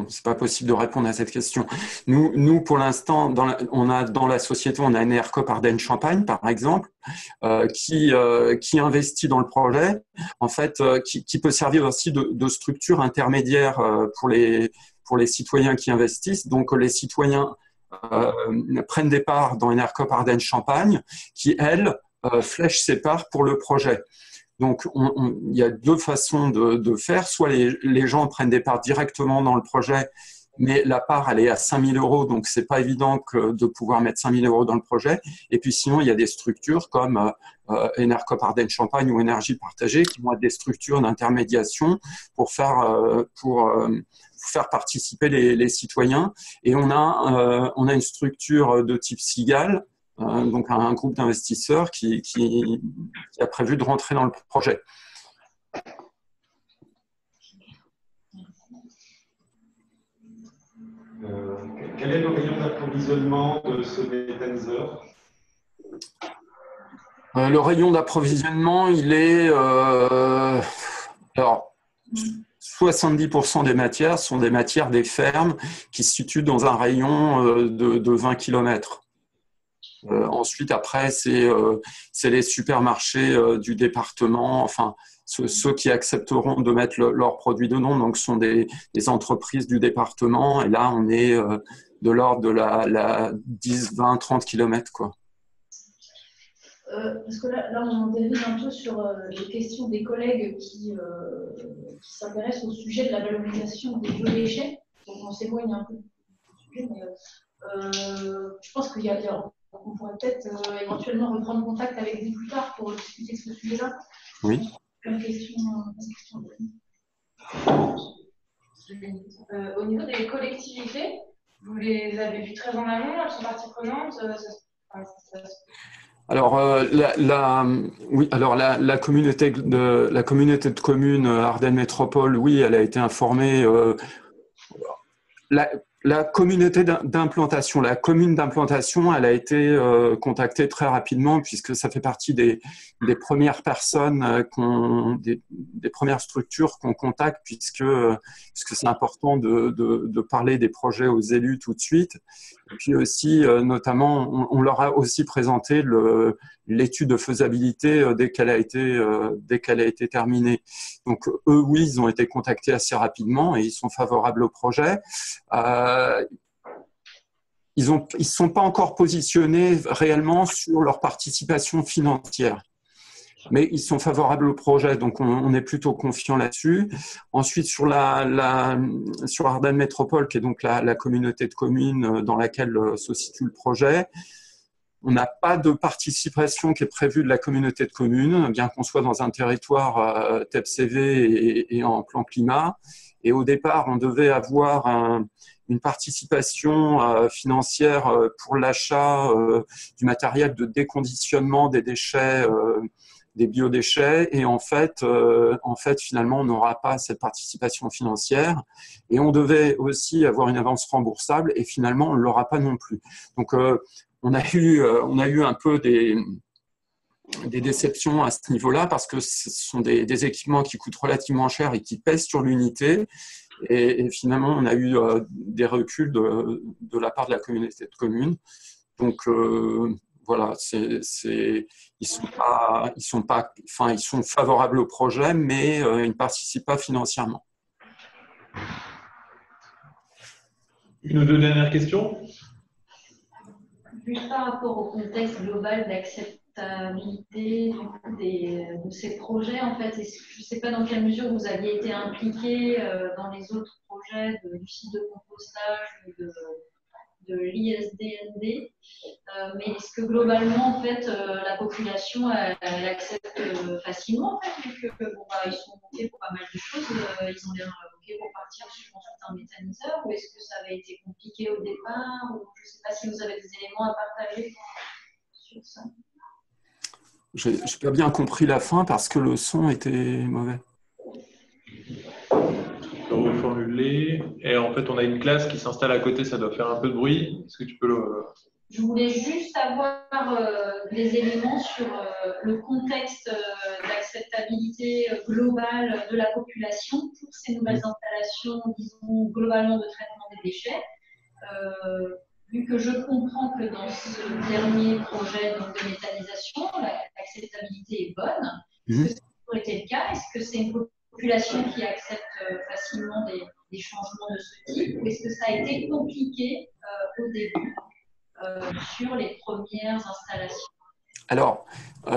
c'est pas possible de répondre à cette question. Nous pour l'instant, dans la société, on a une ERCOP Ardennes-Champagne, par exemple, qui investit dans le projet, en fait, qui peut servir aussi de structure intermédiaire pour les citoyens qui investissent. Donc, les citoyens prennent des parts dans une ERCOP Ardennes-Champagne, qui, elle, flèche ses parts pour le projet. Donc, il y a deux façons de faire. Soit les gens prennent des parts directement dans le projet, mais la part, elle est à 5 000 €, donc c'est pas évident de pouvoir mettre 5 000 € dans le projet. Et puis sinon, il y a des structures comme Enercop Ardennes Champagne ou Énergie Partagée qui vont être des structures d'intermédiation pour faire participer les citoyens. Et on a une structure de type Cigale, donc un groupe d'investisseurs qui a prévu de rentrer dans le projet. Quel est le rayon d'approvisionnement de ce méthaniseur? Le rayon d'approvisionnement, il est… alors, 70% des matières sont des matières des fermes qui se situent dans un rayon de 20 km. Ensuite, après, c'est les supermarchés du département, enfin, ceux qui accepteront de mettre leurs produits dedans, donc ce sont des entreprises du département, et là, on est de l'ordre de la 10, 20, 30 km, quoi. Parce que là, on dérive un peu sur les questions des collègues qui s'intéressent au sujet de la valorisation des biodéchets. Donc, on s'éloigne un peu du sujet, mais je pense qu'on pourrait peut-être éventuellement reprendre contact avec vous plus tard pour discuter de ce sujet-là. Oui. Comme question. Au niveau des collectivités, vous les avez vues très en amont, elles sont parties prenantes. Alors, la communauté de communes Ardennes Métropole, oui, elle a été informée. La communauté d'implantation, la commune d'implantation, elle a été contactée très rapidement puisque ça fait partie des premières personnes, des premières structures qu'on contacte puisque c'est important de parler des projets aux élus tout de suite. Et puis aussi, notamment, on leur a aussi présenté l'étude de faisabilité dès qu'elle a été terminée. Donc eux, oui, ils ont été contactés assez rapidement et ils sont favorables au projet. Ils ne sont pas encore positionnés réellement sur leur participation financière, mais ils sont favorables au projet, donc on est plutôt confiant là-dessus. Ensuite, sur Ardennes Métropole, qui est donc la communauté de communes dans laquelle se situe le projet, on n'a pas de participation qui est prévue de la communauté de communes, bien qu'on soit dans un territoire TEPCV et en plan climat. Et au départ, on devait avoir une participation financière pour l'achat du matériel de déconditionnement des déchets, des biodéchets. Et en fait, finalement, on n'aura pas cette participation financière. Et on devait aussi avoir une avance remboursable. Et finalement, on ne l'aura pas non plus. Donc, on a eu un peu des déceptions à ce niveau-là parce que ce sont des équipements qui coûtent relativement cher et qui pèsent sur l'unité. Et finalement, on a eu des reculs de la part de la communauté de communes. Donc, voilà, ils sont favorables au projet, mais ils ne participent pas financièrement. Une ou deux dernières questions? Juste par rapport au contexte global d'acceptabilité de ces projets, en fait, je ne sais pas dans quelle mesure vous aviez été impliqué dans les autres projets du site de compostage de l'ISDND, mais est-ce que globalement, en fait, la population elle accepte facilement, en fait, vu que ils sont OK pour pas mal de choses, ils ont l'air OK pour partir sur un méthaniseur, ou est-ce que ça avait été compliqué au départ, ou je ne sais pas si vous avez des éléments à partager sur ça. Je n'ai pas bien compris la fin parce que le son était mauvais. Je vais reformuler. Et en fait, on a une classe qui s'installe à côté, ça doit faire un peu de bruit. Est-ce que tu peux le… Je voulais juste avoir des éléments sur le contexte d'acceptabilité globale de la population pour ces nouvelles installations, disons, globalement de traitement des déchets. Vu que je comprends que dans ce dernier projet donc, de méthanisation, l'acceptabilité est bonne, est-ce que ça a été le cas? Est-ce que c'est une population qui accepte facilement des changements de ce type, ou est-ce que ça a été compliqué au début sur les premières installations? Alors,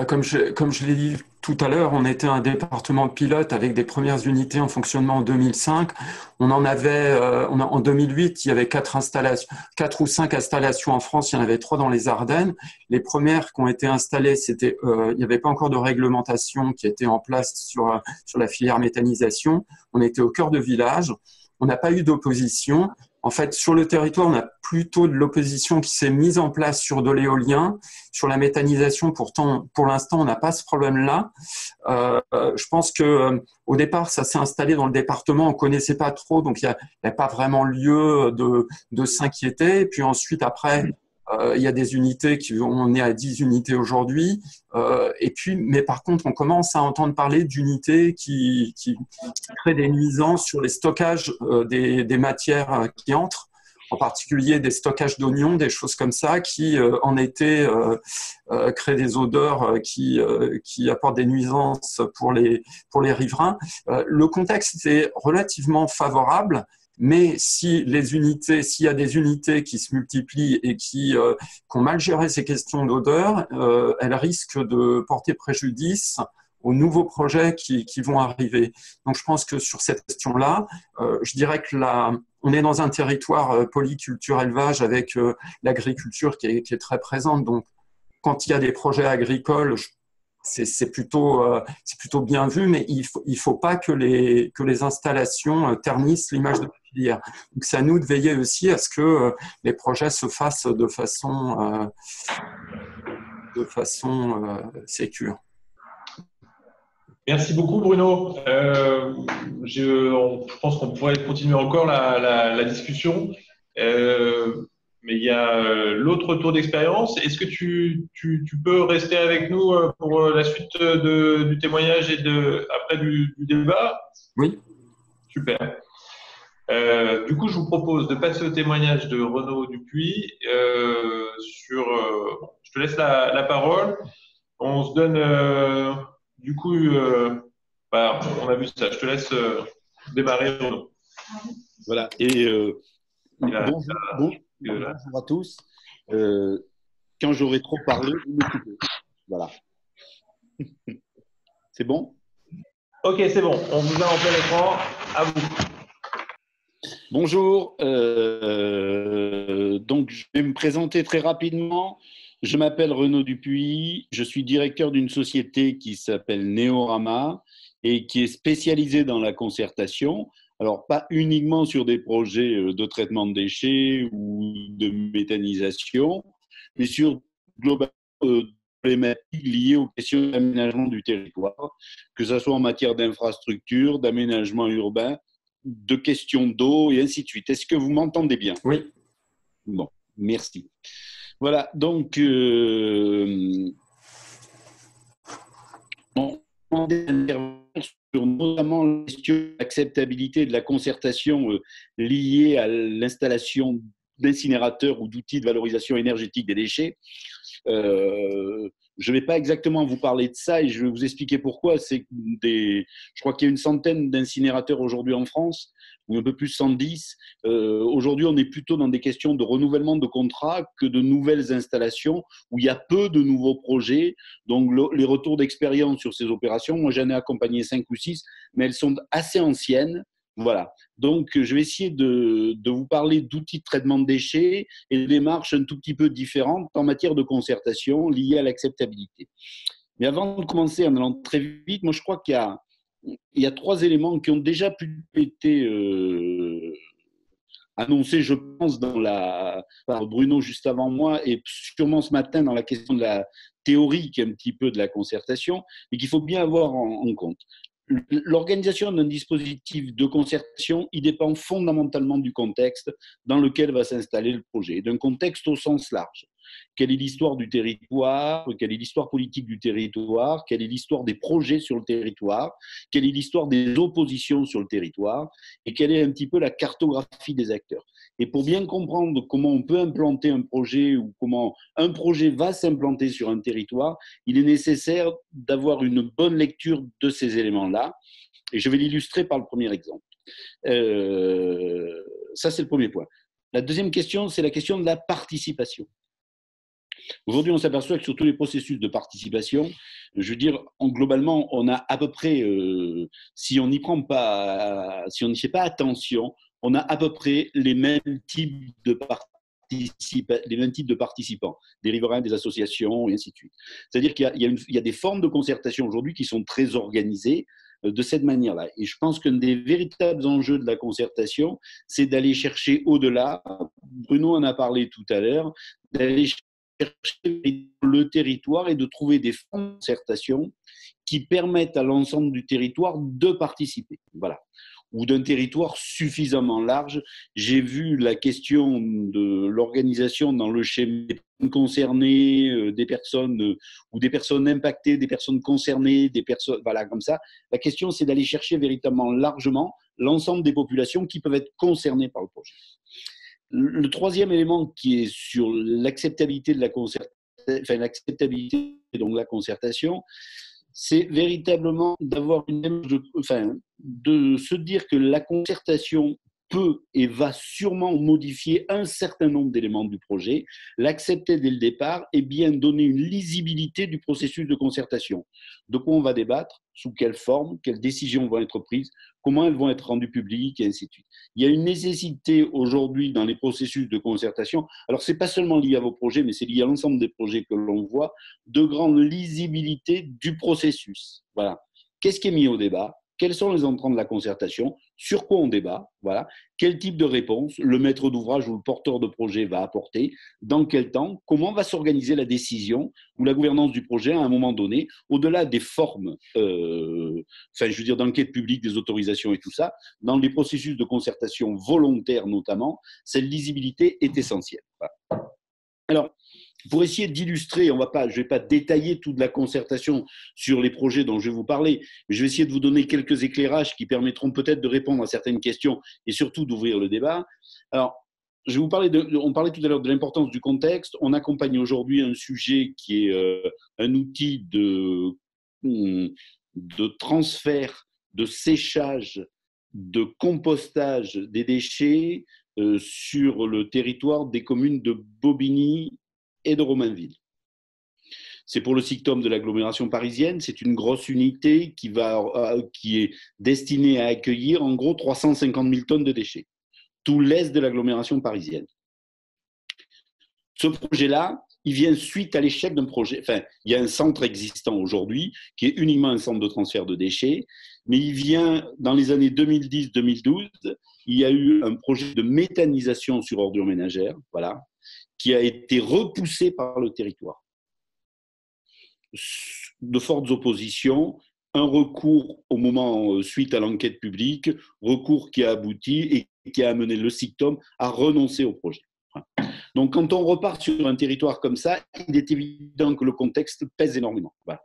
comme je l'ai dit tout à l'heure, on était un département pilote avec des premières unités en fonctionnement en 2005. On en avait, en 2008, il y avait 4 ou 5 installations en France, il y en avait 3 dans les Ardennes. Les premières qui ont été installées, il n'y avait pas encore de réglementation qui était en place sur la filière méthanisation. On était au cœur de village. On n'a pas eu d'opposition. En fait, sur le territoire, on a plutôt de l'opposition qui s'est mise en place sur de l'éolien. Sur la méthanisation, pourtant, pour l'instant, on n'a pas ce problème-là. Je pense que au départ, ça s'est installé dans le département, on ne connaissait pas trop, donc il n'y a pas vraiment lieu de s'inquiéter. Et puis ensuite, après, il y a des unités on est à 10 unités aujourd'hui. Mais par contre, on commence à entendre parler d'unités qui créent des nuisances sur les stockages des matières qui entrent, en particulier des stockages d'oignons, des choses comme ça, qui en été créent des odeurs qui apportent des nuisances pour les riverains. Le contexte est relativement favorable. Mais s'il y a des unités qui se multiplient et qui ont mal géré ces questions d'odeur, elles risquent de porter préjudice aux nouveaux projets qui vont arriver. Donc, je pense que sur cette question-là, je dirais que on est dans un territoire polyculture-élevage avec l'agriculture qui est très présente. Donc, quand il y a des projets agricoles, c'est plutôt bien vu, mais il faut pas que les installations ternissent l'image de la filière. Donc, c'est à nous de veiller aussi à ce que les projets se fassent de façon sécure. Merci beaucoup, Bruno. Je pense qu'on pourrait continuer encore la discussion. Mais il y a l'autre tour d'expérience. Est-ce que tu peux rester avec nous pour la suite du témoignage et après du débat? Oui. Super. Du coup, je vous propose de passer au témoignage de Renaud Dupuis. Je te laisse la parole. On se donne, du coup, on a vu ça. Je te laisse démarrer, Renaud. Voilà. Et bonjour à tous. Quand j'aurai trop parlé, vous me coupez. Voilà. C'est bon? Ok, c'est bon. On vous a en plein écran. À vous. Bonjour. Donc, je vais me présenter très rapidement. Je m'appelle Renaud Dupuis. Je suis directeur d'une société qui s'appelle Néorama et qui est spécialisée dans la concertation. Alors, pas uniquement sur des projets de traitement de déchets ou de méthanisation, mais sur globalement problématiques liées aux questions d'aménagement du territoire, que ce soit en matière d'infrastructure, d'aménagement urbain, de questions d'eau et ainsi de suite. Est-ce que vous m'entendez bien? Oui. Bon, merci. Voilà, donc on sur notamment la question d'acceptabilité de la concertation liée à l'installation d'incinérateurs ou d'outils de valorisation énergétique des déchets. Je ne vais pas exactement vous parler de ça et je vais vous expliquer pourquoi. Je crois qu'il y a une centaine d'incinérateurs aujourd'hui en France, ou un peu plus 110. Aujourd'hui, on est plutôt dans des questions de renouvellement de contrats que de nouvelles installations où il y a peu de nouveaux projets. Donc, les retours d'expérience sur ces opérations, moi j'en ai accompagné 5 ou 6, mais elles sont assez anciennes. Voilà. Donc, je vais essayer de vous parler d'outils de traitement de déchets et de démarches un tout petit peu différentes en matière de concertation liées à l'acceptabilité. Mais avant de commencer, en allant très vite, moi, je crois qu'il y a 3 éléments qui ont déjà pu été annoncés, je pense, par Bruno juste avant moi et sûrement ce matin dans la question de la théorique un petit peu de la concertation et qu'il faut bien avoir en compte. L'organisation d'un dispositif de concertation, il dépend fondamentalement du contexte dans lequel va s'installer le projet, d'un contexte au sens large. Quelle est l'histoire du territoire? Quelle est l'histoire politique du territoire? Quelle est l'histoire des projets sur le territoire? Quelle est l'histoire des oppositions sur le territoire? Et quelle est un petit peu la cartographie des acteurs? Et pour bien comprendre comment on peut implanter un projet ou comment un projet va s'implanter sur un territoire, il est nécessaire d'avoir une bonne lecture de ces éléments-là. Et je vais l'illustrer par le premier exemple. Ça, c'est le premier point. La deuxième question, c'est la question de la participation. Aujourd'hui, on s'aperçoit que sur tous les processus de participation, je veux dire, globalement, on a à peu près, si on n'y fait pas attention, on a à peu près les mêmes types de participants, des riverains, des associations, et ainsi de suite. C'est-à-dire qu'il y a des formes de concertation aujourd'hui qui sont très organisées de cette manière-là. Et je pense qu'un des véritables enjeux de la concertation, c'est d'aller chercher au-delà, Bruno en a parlé tout à l'heure, d'aller chercher le territoire et de trouver des formes de concertation qui permettent à l'ensemble du territoire de participer. Voilà. Ou d'un territoire suffisamment large. J'ai vu la question de l'organisation dans le schéma des personnes concernées, des personnes ou des personnes impactées, des personnes concernées, des personnes, voilà, comme ça. La question, c'est d'aller chercher véritablement largement l'ensemble des populations qui peuvent être concernées par le projet. Le troisième élément qui est sur l'acceptabilité de la concertation, c'est véritablement d'avoir de se dire que la concertation peut et va sûrement modifier un certain nombre d'éléments du projet, l'accepter dès le départ et bien donner une lisibilité du processus de concertation. De quoi on va débattre, sous quelle forme, quelles décisions vont être prises, comment elles vont être rendues publiques, et ainsi de suite. Il y a une nécessité aujourd'hui dans les processus de concertation, alors ce n'est pas seulement lié à vos projets, mais c'est lié à l'ensemble des projets que l'on voit, de grande lisibilité du processus. Voilà. Qu'est-ce qui est mis au débat ? Quels sont les entrants de la concertation? Sur quoi on débat? Voilà. Quel type de réponse le maître d'ouvrage ou le porteur de projet va apporter? Dans quel temps? Comment va s'organiser la décision ou la gouvernance du projet à un moment donné? Au-delà des formes, d'enquête publique, des autorisations et tout ça, dans les processus de concertation volontaire notamment, cette lisibilité est essentielle. Voilà. Alors, pour essayer d'illustrer, je ne vais pas détailler toute la concertation sur les projets dont je vais vous parler, mais je vais essayer de vous donner quelques éclairages qui permettront peut-être de répondre à certaines questions et surtout d'ouvrir le débat. Alors, je vais vous parler on parlait tout à l'heure de l'importance du contexte. On accompagne aujourd'hui un sujet qui est un outil de transfert, de séchage, de compostage des déchets sur le territoire des communes de Bobigny et de Romainville. C'est pour le SICTOM de l'agglomération parisienne. C'est une grosse unité qui est destinée à accueillir en gros 350 000 tonnes de déchets, tout l'est de l'agglomération parisienne. Ce projet-là, il vient suite à l'échec d'un projet. Enfin, il y a un centre existant aujourd'hui qui est uniquement un centre de transfert de déchets, mais il vient dans les années 2010-2012. Il y a eu un projet de méthanisation sur ordures ménagères, voilà, qui a été repoussé par le territoire. De fortes oppositions, un recours au moment suite à l'enquête publique, recours qui a abouti et qui a amené le SICTOM à renoncer au projet. Donc, quand on repart sur un territoire comme ça, il est évident que le contexte pèse énormément. Voilà.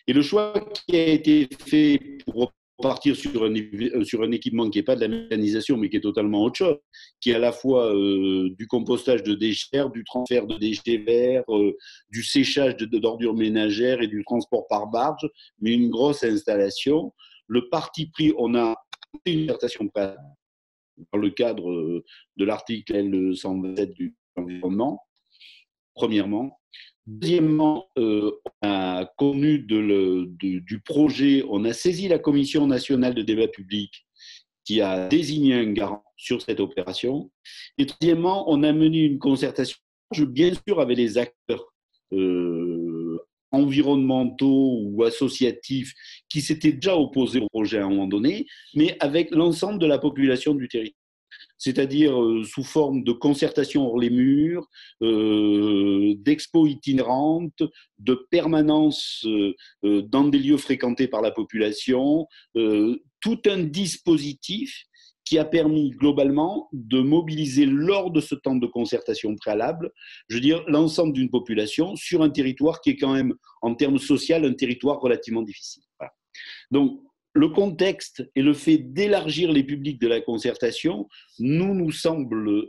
Et le choix qui a été fait pour repartir sur un équipement qui n'est pas de la méthanisation, mais qui est totalement autre chose, qui est à la fois du compostage de déchets, du transfert de déchets verts, du séchage d'ordures ménagères et du transport par barge, mais une grosse installation. Le parti pris, on a une concertation préalable dans le cadre de l'article L127 du environnement, premièrement. Deuxièmement, on a connu du projet, on a saisi la Commission nationale de débat public qui a désigné un garant sur cette opération. Et troisièmement, on a mené une concertation, bien sûr, avec les acteurs environnementaux ou associatifs qui s'étaient déjà opposés au projet à un moment donné, mais avec l'ensemble de la population du territoire. C'est-à-dire sous forme de concertation hors les murs, d'expos itinérantes, de permanence dans des lieux fréquentés par la population, tout un dispositif qui a permis globalement de mobiliser lors de ce temps de concertation préalable, je veux dire, l'ensemble d'une population sur un territoire qui est quand même, en termes sociaux, un territoire relativement difficile. Voilà. Donc, le contexte et le fait d'élargir les publics de la concertation nous semble,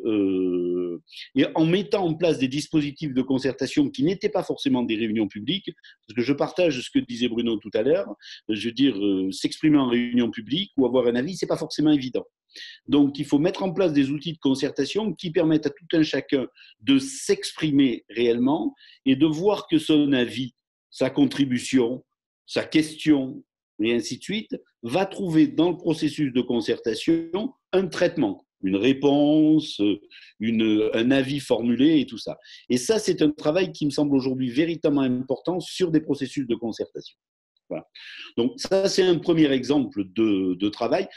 et en mettant en place des dispositifs de concertation qui n'étaient pas forcément des réunions publiques, parce que je partage ce que disait Bruno tout à l'heure, je veux dire, s'exprimer en réunion publique ou avoir un avis, ce n'est pas forcément évident. Donc, il faut mettre en place des outils de concertation qui permettent à tout un chacun de s'exprimer réellement et de voir que son avis, sa contribution, sa question, et ainsi de suite, va trouver dans le processus de concertation un traitement, une réponse, un avis formulé et tout ça. Et ça, c'est un travail qui me semble aujourd'hui véritablement important sur des processus de concertation. Voilà. Donc ça, c'est un premier exemple de travail.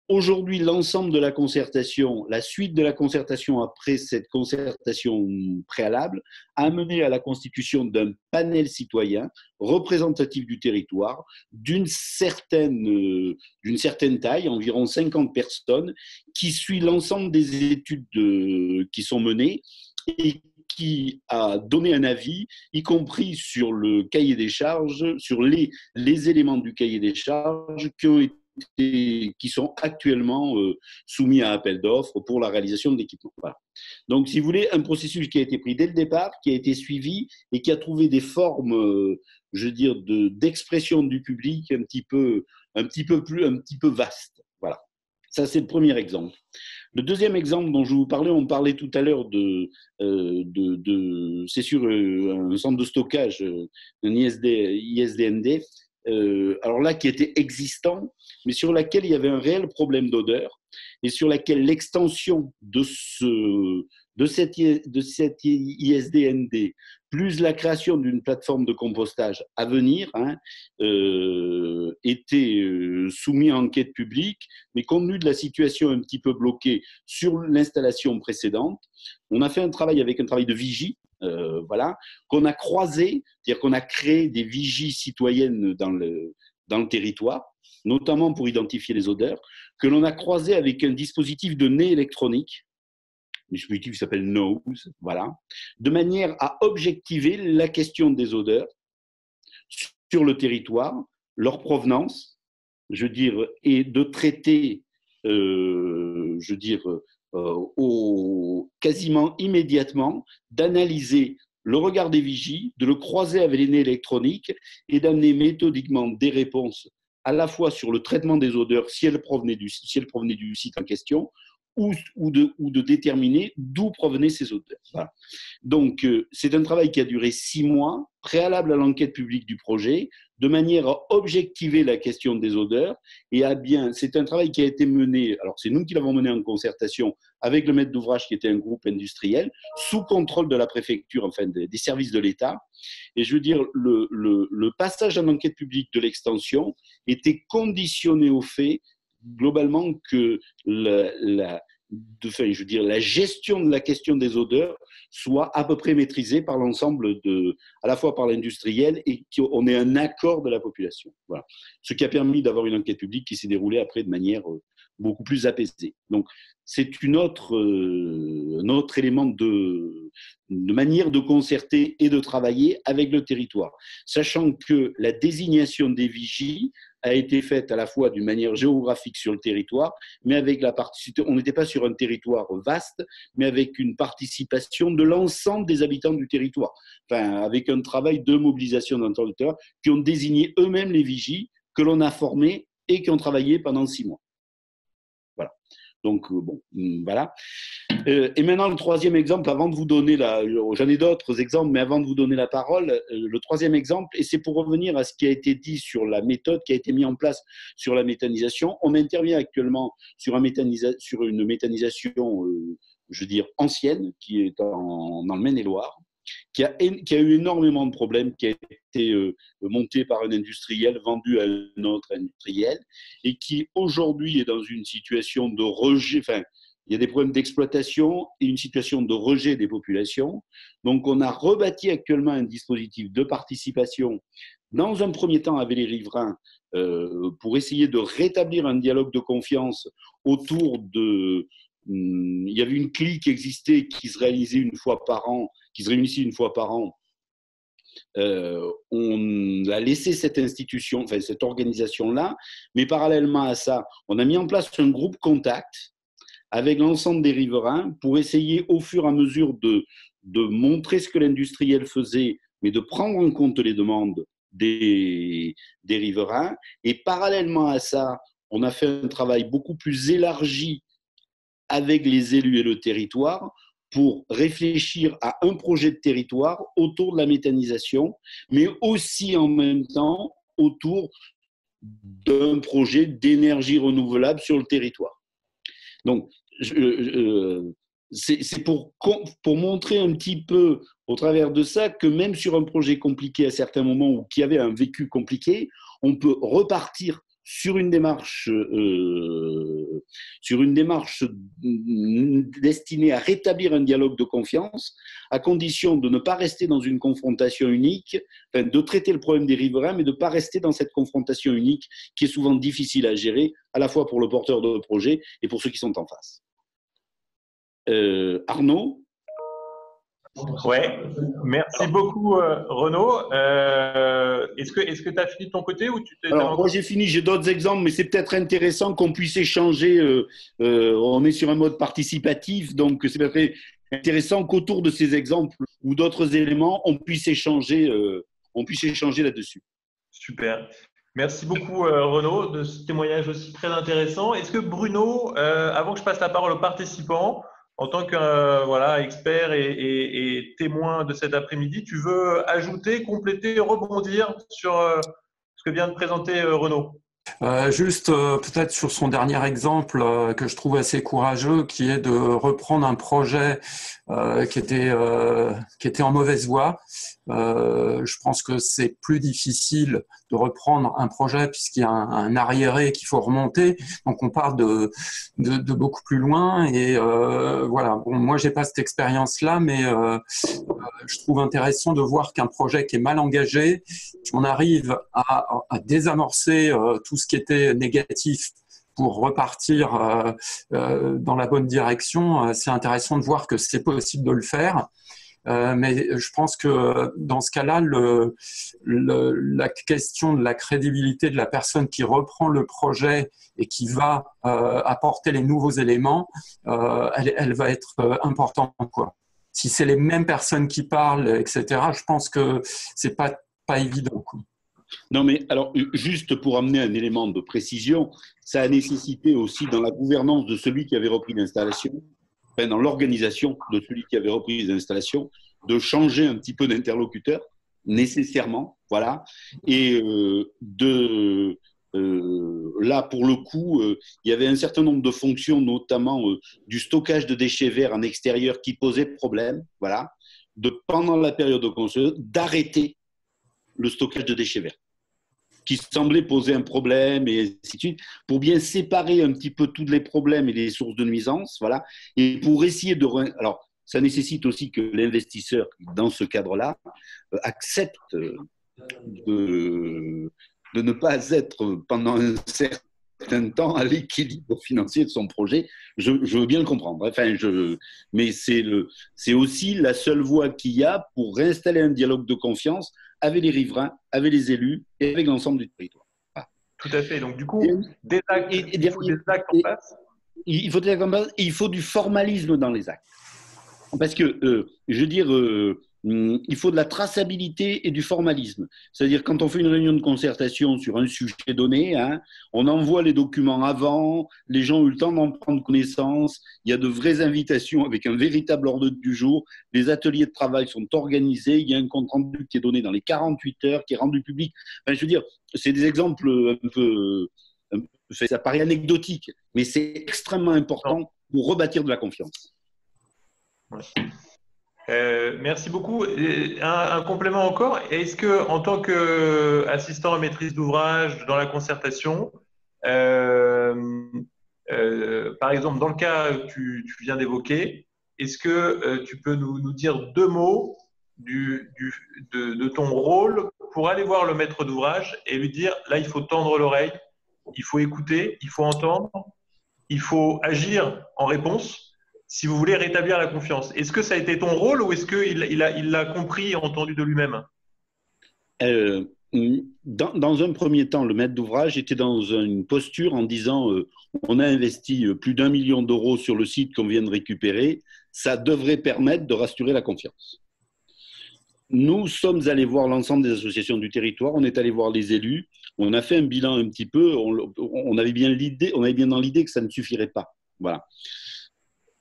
Aujourd'hui, l'ensemble de la concertation, la suite de la concertation après cette concertation préalable, a mené à la constitution d'un panel citoyen représentatif du territoire d'une certaine taille, environ 50 personnes, qui suit l'ensemble des études qui sont menées et qui a donné un avis, y compris sur le cahier des charges, sur les éléments du cahier des charges qui sont actuellement soumis à appel d'offres pour la réalisation de l'équipement. Voilà. Donc, si vous voulez, un processus qui a été pris dès le départ, qui a été suivi et qui a trouvé des formes, je veux dire, d'expression du public un petit peu vastes. Voilà. Ça, c'est le premier exemple. Le deuxième exemple dont je vous parlais, on parlait tout à l'heure c'est sur un centre de stockage, un ISDND, alors là, qui était existant, mais sur laquelle il y avait un réel problème d'odeur et sur laquelle l'extension de cet ISDND, plus la création d'une plateforme de compostage à venir, était soumis à enquête publique, mais compte tenu de la situation un petit peu bloquée sur l'installation précédente, on a fait un travail de vigie, voilà, qu'on a croisé, c'est-à-dire qu'on a créé des vigies citoyennes dans le territoire, notamment pour identifier les odeurs, que l'on a croisé avec un dispositif de nez électronique, un dispositif qui s'appelle Nose, voilà, de manière à objectiver la question des odeurs sur le territoire, leur provenance, je veux dire, et de traiter, je veux dire, quasiment immédiatement, d'analyser le regard des vigies, de le croiser avec les nez électroniques et d'amener méthodiquement des réponses à la fois sur le traitement des odeurs, si elles provenaient du site en question, ou de déterminer d'où provenaient ces odeurs. Voilà. Donc, c'est un travail qui a duré 6 mois, préalable à l'enquête publique du projet, de manière à objectiver la question des odeurs. Et c'est un travail qui a été mené, alors c'est nous qui l'avons mené en concertation avec le maître d'ouvrage qui était un groupe industriel, sous contrôle de la préfecture, enfin des services de l'État. Et je veux dire, le passage en enquête publique de l'extension était conditionné au fait globalement que la gestion de la question des odeurs soit à peu près maîtrisée par l'ensemble à la fois par l'industriel et qu'on ait un accord de la population. Voilà. Ce qui a permis d'avoir une enquête publique qui s'est déroulée après de manière beaucoup plus apaisée. Donc, c'est un autre élément de manière de concerter et de travailler avec le territoire, sachant que la désignation des vigies a été faite à la fois d'une manière géographique sur le territoire, mais avec on n'était pas sur un territoire vaste, mais avec une participation de l'ensemble des habitants du territoire, enfin, avec un travail de mobilisation dans le territoire, qui ont désigné eux-mêmes les vigies, que l'on a formés et qui ont travaillé pendant 6 mois. Voilà. Donc, bon, voilà. Et maintenant, le troisième exemple, avant de vous donner j'en ai d'autres exemples, mais avant de vous donner la parole, le troisième exemple, et c'est pour revenir à ce qui a été dit sur la méthode qui a été mise en place sur la méthanisation. On intervient actuellement sur une méthanisation, je veux dire, ancienne, qui est dans le Maine-et-Loire, qui a eu énormément de problèmes, qui a été monté par un industriel, vendu à un autre industriel, et qui aujourd'hui est dans une situation de rejet, enfin, il y a des problèmes d'exploitation et une situation de rejet des populations. Donc, on a rebâti actuellement un dispositif de participation, dans un premier temps avec les riverains, pour essayer de rétablir un dialogue de confiance autour de... Il y avait une clique qui existait, qui se réunissait une fois par an. On a laissé cette institution, enfin cette organisation-là, mais parallèlement à ça, on a mis en place un groupe contact avec l'ensemble des riverains pour essayer au fur et à mesure de montrer ce que l'industriel faisait, mais de prendre en compte les demandes des riverains. Et parallèlement à ça, on a fait un travail beaucoup plus élargi avec les élus et le territoire pour réfléchir à un projet de territoire autour de la méthanisation, mais aussi en même temps autour d'un projet d'énergie renouvelable sur le territoire. Donc, c'est pour montrer un petit peu au travers de ça que même sur un projet compliqué à certains moments ou qui avait un vécu compliqué, on peut repartir sur une démarche destinée à rétablir un dialogue de confiance, à condition de ne pas rester dans une confrontation unique, enfin, de traiter le problème des riverains, mais de ne pas rester dans cette confrontation unique qui est souvent difficile à gérer, à la fois pour le porteur de projet et pour ceux qui sont en face. Arnaud ? Ouais, merci beaucoup Renaud. Est-ce que tu as fini de ton côté ou tu t'es... Alors moi j'ai fini, j'ai d'autres exemples, mais c'est peut-être intéressant qu'on puisse échanger. On est sur un mode participatif, donc c'est peut-être intéressant qu'autour de ces exemples ou d'autres éléments, on puisse échanger là-dessus. Super. Merci beaucoup Renaud de ce témoignage aussi très intéressant. Est-ce que Bruno, avant que je passe la parole aux participants, en tant que voilà, expert et témoin de cet après-midi, tu veux ajouter, compléter, rebondir sur ce que vient de présenter Renaud? Juste peut-être sur son dernier exemple que je trouve assez courageux, qui est de reprendre un projet qui était en mauvaise voie. Je pense que c'est plus difficile de reprendre un projet puisqu'il y a un arriéré qu'il faut remonter. Donc on part de beaucoup plus loin et voilà. Bon, moi j'ai pas cette expérience-là, mais je trouve intéressant de voir qu'un projet qui est mal engagé, on arrive à désamorcer tout ce qui était négatif pour repartir dans la bonne direction. C'est intéressant de voir que c'est possible de le faire. Mais je pense que dans ce cas-là, la question de la crédibilité de la personne qui reprend le projet et qui va apporter les nouveaux éléments, elle va être importante, quoi. Si c'est les mêmes personnes qui parlent, etc., je pense que c'est pas évident, quoi. Non, mais alors, juste pour amener un élément de précision, ça a nécessité aussi dans la gouvernance de celui qui avait repris l'installation, enfin, dans l'organisation de celui qui avait repris l'installation, de changer un petit peu d'interlocuteur, nécessairement, voilà, et là, pour le coup, il y avait un certain nombre de fonctions, notamment du stockage de déchets verts en extérieur qui posaient problème, voilà, pendant la période de construction, d'arrêter le stockage de déchets verts, qui semblait poser un problème, et ainsi de suite, pour bien séparer un petit peu tous les problèmes et les sources de nuisance, voilà, et pour essayer de... Alors, ça nécessite aussi que l'investisseur, dans ce cadre-là, accepte de ne pas être pendant un certain temps à l'équilibre financier de son projet. Je veux bien le comprendre. Enfin, mais c'est aussi la seule voie qu'il y a pour réinstaller un dialogue de confiance avec les riverains, avec les élus et avec l'ensemble du territoire. Voilà. Tout à fait. Donc, du coup, des actes, il faut des actes en place. Il faut des actes en place et il faut du formalisme dans les actes. Parce que, je veux dire, il faut de la traçabilité et du formalisme. C'est-à-dire, quand on fait une réunion de concertation sur un sujet donné, hein, on envoie les documents avant, les gens ont eu le temps d'en prendre connaissance, il y a de vraies invitations avec un véritable ordre du jour, les ateliers de travail sont organisés, il y a un compte-rendu qui est donné dans les 48 heures, qui est rendu public. Enfin, je veux dire, c'est des exemples un peu ça paraît anecdotique, mais c'est extrêmement important pour rebâtir de la confiance. Ouais. Merci beaucoup. Un complément encore. Est-ce que, en tant qu'assistant à maîtrise d'ouvrage dans la concertation, par exemple, dans le cas que tu viens d'évoquer, est-ce que tu peux nous dire deux mots de ton rôle pour aller voir le maître d'ouvrage et lui dire, là, il faut tendre l'oreille, il faut écouter, il faut entendre, il faut agir en réponse si vous voulez rétablir la confiance. Est-ce que ça a été ton rôle ou est-ce qu'il l'a compris et entendu de lui-même? Dans un premier temps, le maître d'ouvrage était dans une posture en disant on a investi plus d'1 million d'euros sur le site qu'on vient de récupérer, ça devrait permettre de rassurer la confiance. Nous sommes allés voir l'ensemble des associations du territoire, on est allé voir les élus, on a fait un bilan un petit peu, on avait bien dans l'idée que ça ne suffirait pas. Voilà.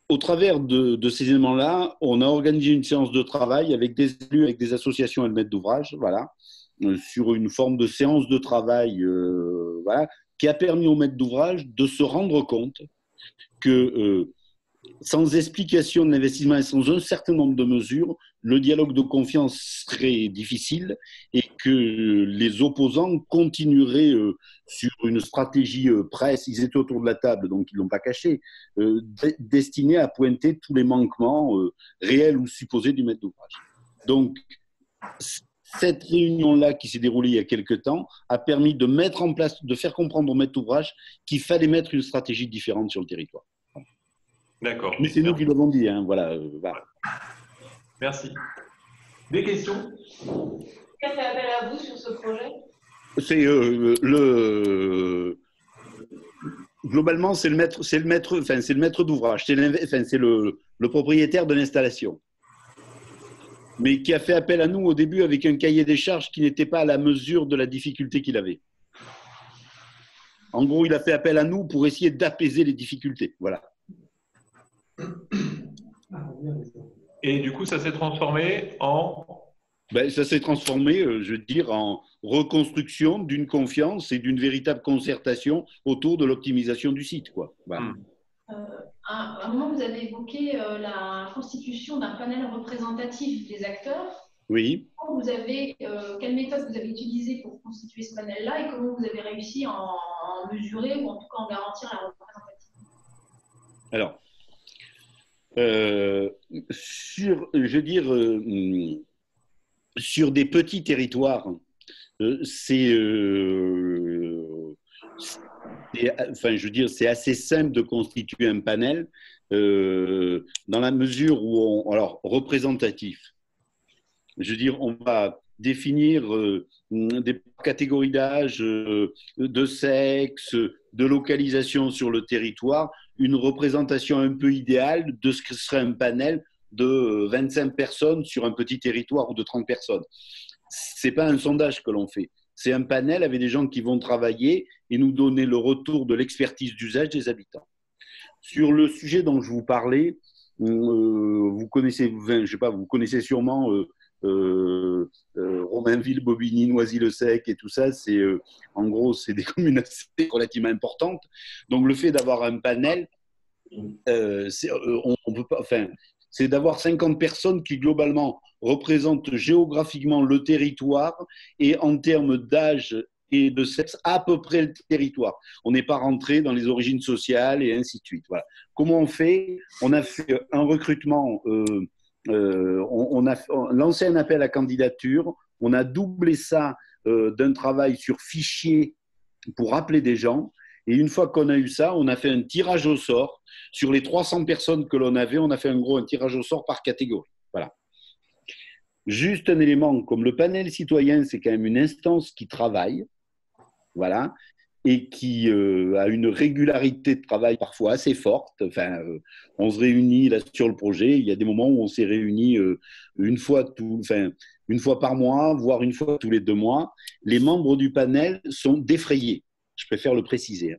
au travers de ces éléments-là, on a organisé une séance de travail avec des élus, avec des associations et le maître d'ouvrage, voilà, sur une forme de séance de travail, voilà, qui a permis au maître d'ouvrage de se rendre compte que sans explication de l'investissement et sans un certain nombre de mesures, le dialogue de confiance serait difficile et que les opposants continueraient sur une stratégie presse, ils étaient autour de la table, donc ils ne l'ont pas caché, destinée à pointer tous les manquements réels ou supposés du maître d'ouvrage. Donc, cette réunion-là qui s'est déroulée il y a quelques temps a permis de mettre en place, de faire comprendre au maître d'ouvrage qu'il fallait mettre une stratégie différente sur le territoire. D'accord. Mais c'est nous qui l'avons dit, hein, voilà, voilà. Merci. Des questions? Qui a fait appel à vous sur ce projet? C'est globalement, c'est le maître d'ouvrage, c'est le propriétaire de l'installation, mais qui a fait appel à nous au début avec un cahier des charges qui n'était pas à la mesure de la difficulté qu'il avait. En gros, il a fait appel à nous pour essayer d'apaiser les difficultés. Voilà. Et du coup, ça s'est transformé en… Ça s'est transformé, je veux dire, en reconstruction d'une confiance et d'une véritable concertation autour de l'optimisation du site, quoi. Voilà. À un moment, vous avez évoqué la constitution d'un panel représentatif des acteurs. Oui. Quelle méthode vous avez utilisée pour constituer ce panel-là et comment vous avez réussi à en mesurer ou en tout cas en garantir la représentativité? Alors, sur des petits territoires, c'est assez simple de constituer un panel dans la mesure où représentatif. Je veux dire, on va définir des catégories d'âge, de sexe, de localisation sur le territoire, une représentation un peu idéale de ce que serait un panel de 25 personnes sur un petit territoire ou de 30 personnes. Ce n'est pas un sondage que l'on fait. C'est un panel avec des gens qui vont travailler et nous donner le retour de l'expertise d'usage des habitants. Sur le sujet dont je vous parlais, vous connaissez sûrement Romainville, Bobigny, Noisy-le-Sec et tout ça. En gros, c'est des communes relativement importantes. Donc, le fait d'avoir un panel, c'est d'avoir 50 personnes qui, globalement, représentent géographiquement le territoire et en termes d'âge et de sexe, à peu près le territoire. On n'est pas rentré dans les origines sociales et ainsi de suite. Voilà. Comment on fait? On a fait un recrutement, on a lancé un appel à candidature, on a doublé ça d'un travail sur fichier pour appeler des gens. Et une fois qu'on a eu ça, on a fait un tirage au sort. Sur les 300 personnes que l'on avait, on a fait un tirage au sort par catégorie. Voilà. Juste un élément, comme le panel citoyen, c'est quand même une instance qui travaille, voilà, et qui a une régularité de travail parfois assez forte. Enfin, on se réunit là sur le projet. Il y a des moments où on s'est réunis une fois par mois, voire une fois tous les 2 mois. Les membres du panel sont défrayés. Je préfère le préciser.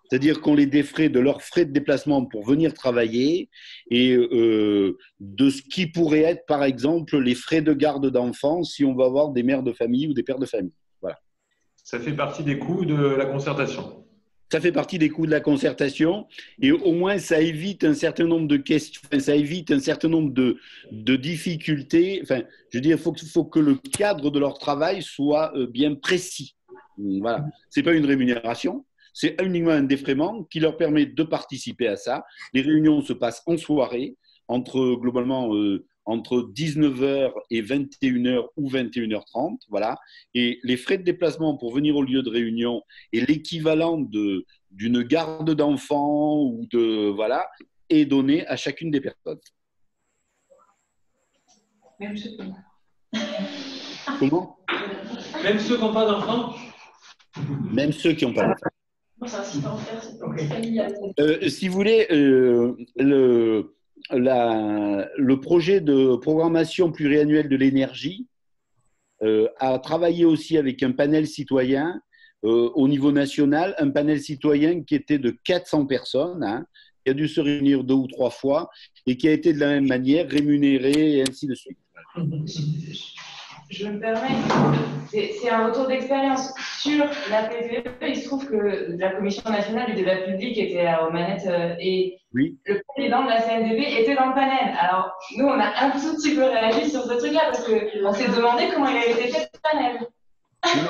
C'est-à-dire qu'on les défraie de leurs frais de déplacement pour venir travailler et de ce qui pourrait être, par exemple, les frais de garde d'enfants si on va avoir des mères de famille ou des pères de famille. Voilà. Ça fait partie des coûts de la concertation. Ça fait partie des coûts de la concertation et au moins ça évite un certain nombre de questions, ça évite un certain nombre de difficultés. Enfin, je veux dire, il faut que le cadre de leur travail soit bien précis. Voilà. Ce n'est pas une rémunération, c'est uniquement un défraiement qui leur permet de participer à ça. Les réunions se passent en soirée, globalement entre 19h et 21h ou 21h30, voilà. Et les frais de déplacement pour venir au lieu de réunion est l'équivalent d'une garde d'enfants ou voilà, est donné à chacune des personnes. Même ceux qui ont. Comment? Même ceux qui n'ont pas d'enfants? Même ceux qui n'ont pas d'enfants. C'est un site en fer, c'est familial. Si vous voulez, le projet de programmation pluriannuelle de l'énergie a travaillé aussi avec un panel citoyen au niveau national, un panel citoyen qui était de 400 personnes, hein, qui a dû se réunir 2 ou 3 fois et qui a été de la même manière rémunéré et ainsi de suite. Je me permets, c'est un retour d'expérience sur la PVE. Il se trouve que la Commission nationale du débat public était aux manettes et oui. Le président de la CNDB était dans le panel. Alors, nous, on a un tout petit peu réagi sur ce truc-là parce qu'on s'est demandé comment il avait été fait ce panel.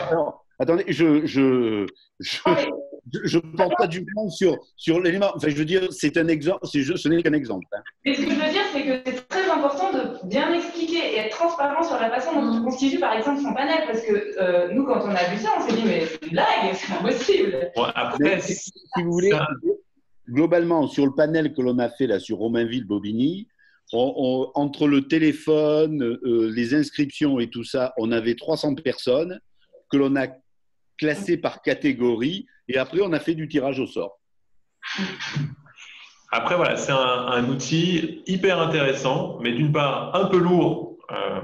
Alors, attendez, je porte pas du jugement sur l'élément. Enfin, je veux dire, c'est un exemple, ce n'est qu'un exemple. Hein. Mais ce que je veux dire, c'est que c'est très important de bien expliquer et être transparent sur la façon dont on constitue, par exemple, son panel. Parce que nous, quand on a vu ça, on s'est dit, mais c'est une blague, c'est impossible. Bon, après, si vous voulez, globalement, sur le panel que l'on a fait là, sur Romainville-Bobigny, entre le téléphone, les inscriptions et tout ça, on avait 300 personnes que l'on a classées par catégorie et après, on a fait du tirage au sort. Après, voilà, c'est un outil hyper intéressant, mais d'une part un peu lourd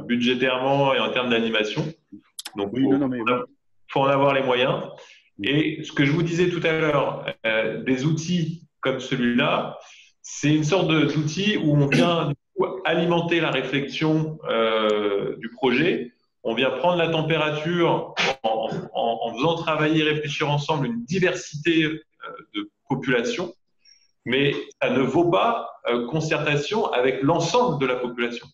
budgétairement et en termes d'animation. Donc, il faut en avoir les moyens. Et ce que je vous disais tout à l'heure, des outils comme celui-là, c'est une sorte d'outil où on vient du coup, alimenter la réflexion du projet. On vient prendre la température en faisant travailler, réfléchir ensemble une diversité de populations. Mais ça ne vaut pas concertation avec l'ensemble de la population.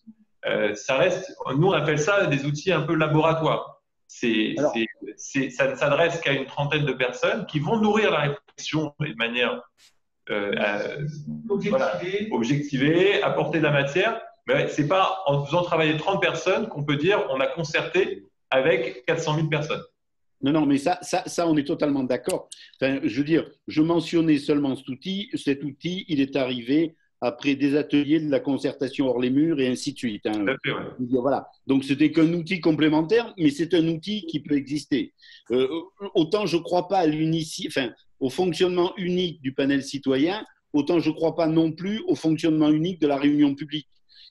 Ça reste, nous on appelle ça des outils un peu laboratoires. Ça ne s'adresse qu'à une trentaine de personnes qui vont nourrir la réflexion de manière objectivée, apporter de la matière. Mais ce n'est pas en faisant travailler 30 personnes qu'on peut dire on a concerté avec 400 000 personnes. Non, mais ça, on est totalement d'accord. Enfin, je veux dire, je mentionnais seulement cet outil. Cet outil, il est arrivé après des ateliers de la concertation hors les murs et ainsi de suite. Hein. Fait, ouais. Voilà. Donc, c'était qu'un outil complémentaire, mais c'est un outil qui peut exister. Autant je ne crois pas au fonctionnement unique du panel citoyen, autant je ne crois pas non plus au fonctionnement unique de la réunion publique,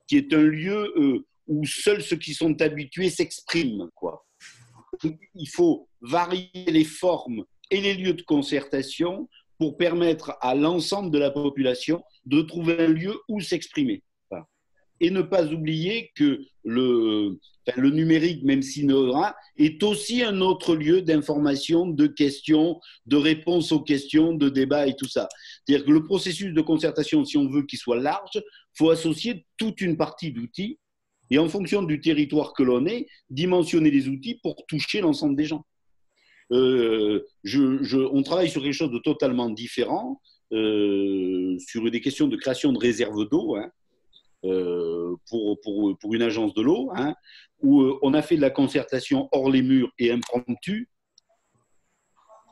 qui est un lieu où seuls ceux qui sont habitués s'expriment, quoi. Il faut varier les formes et les lieux de concertation pour permettre à l'ensemble de la population de trouver un lieu où s'exprimer. Et ne pas oublier que le numérique, même s'il n'aura, est aussi un autre lieu d'information, de questions, de réponses aux questions, de débats et tout ça. C'est-à-dire que le processus de concertation, si on veut qu'il soit large, il faut associer toute une partie d'outils et en fonction du territoire que l'on est, dimensionner les outils pour toucher l'ensemble des gens. On travaille sur quelque chose de totalement différent, sur des questions de création de réserves d'eau, hein, pour une agence de l'eau, hein, où on a fait de la concertation hors les murs et impromptue.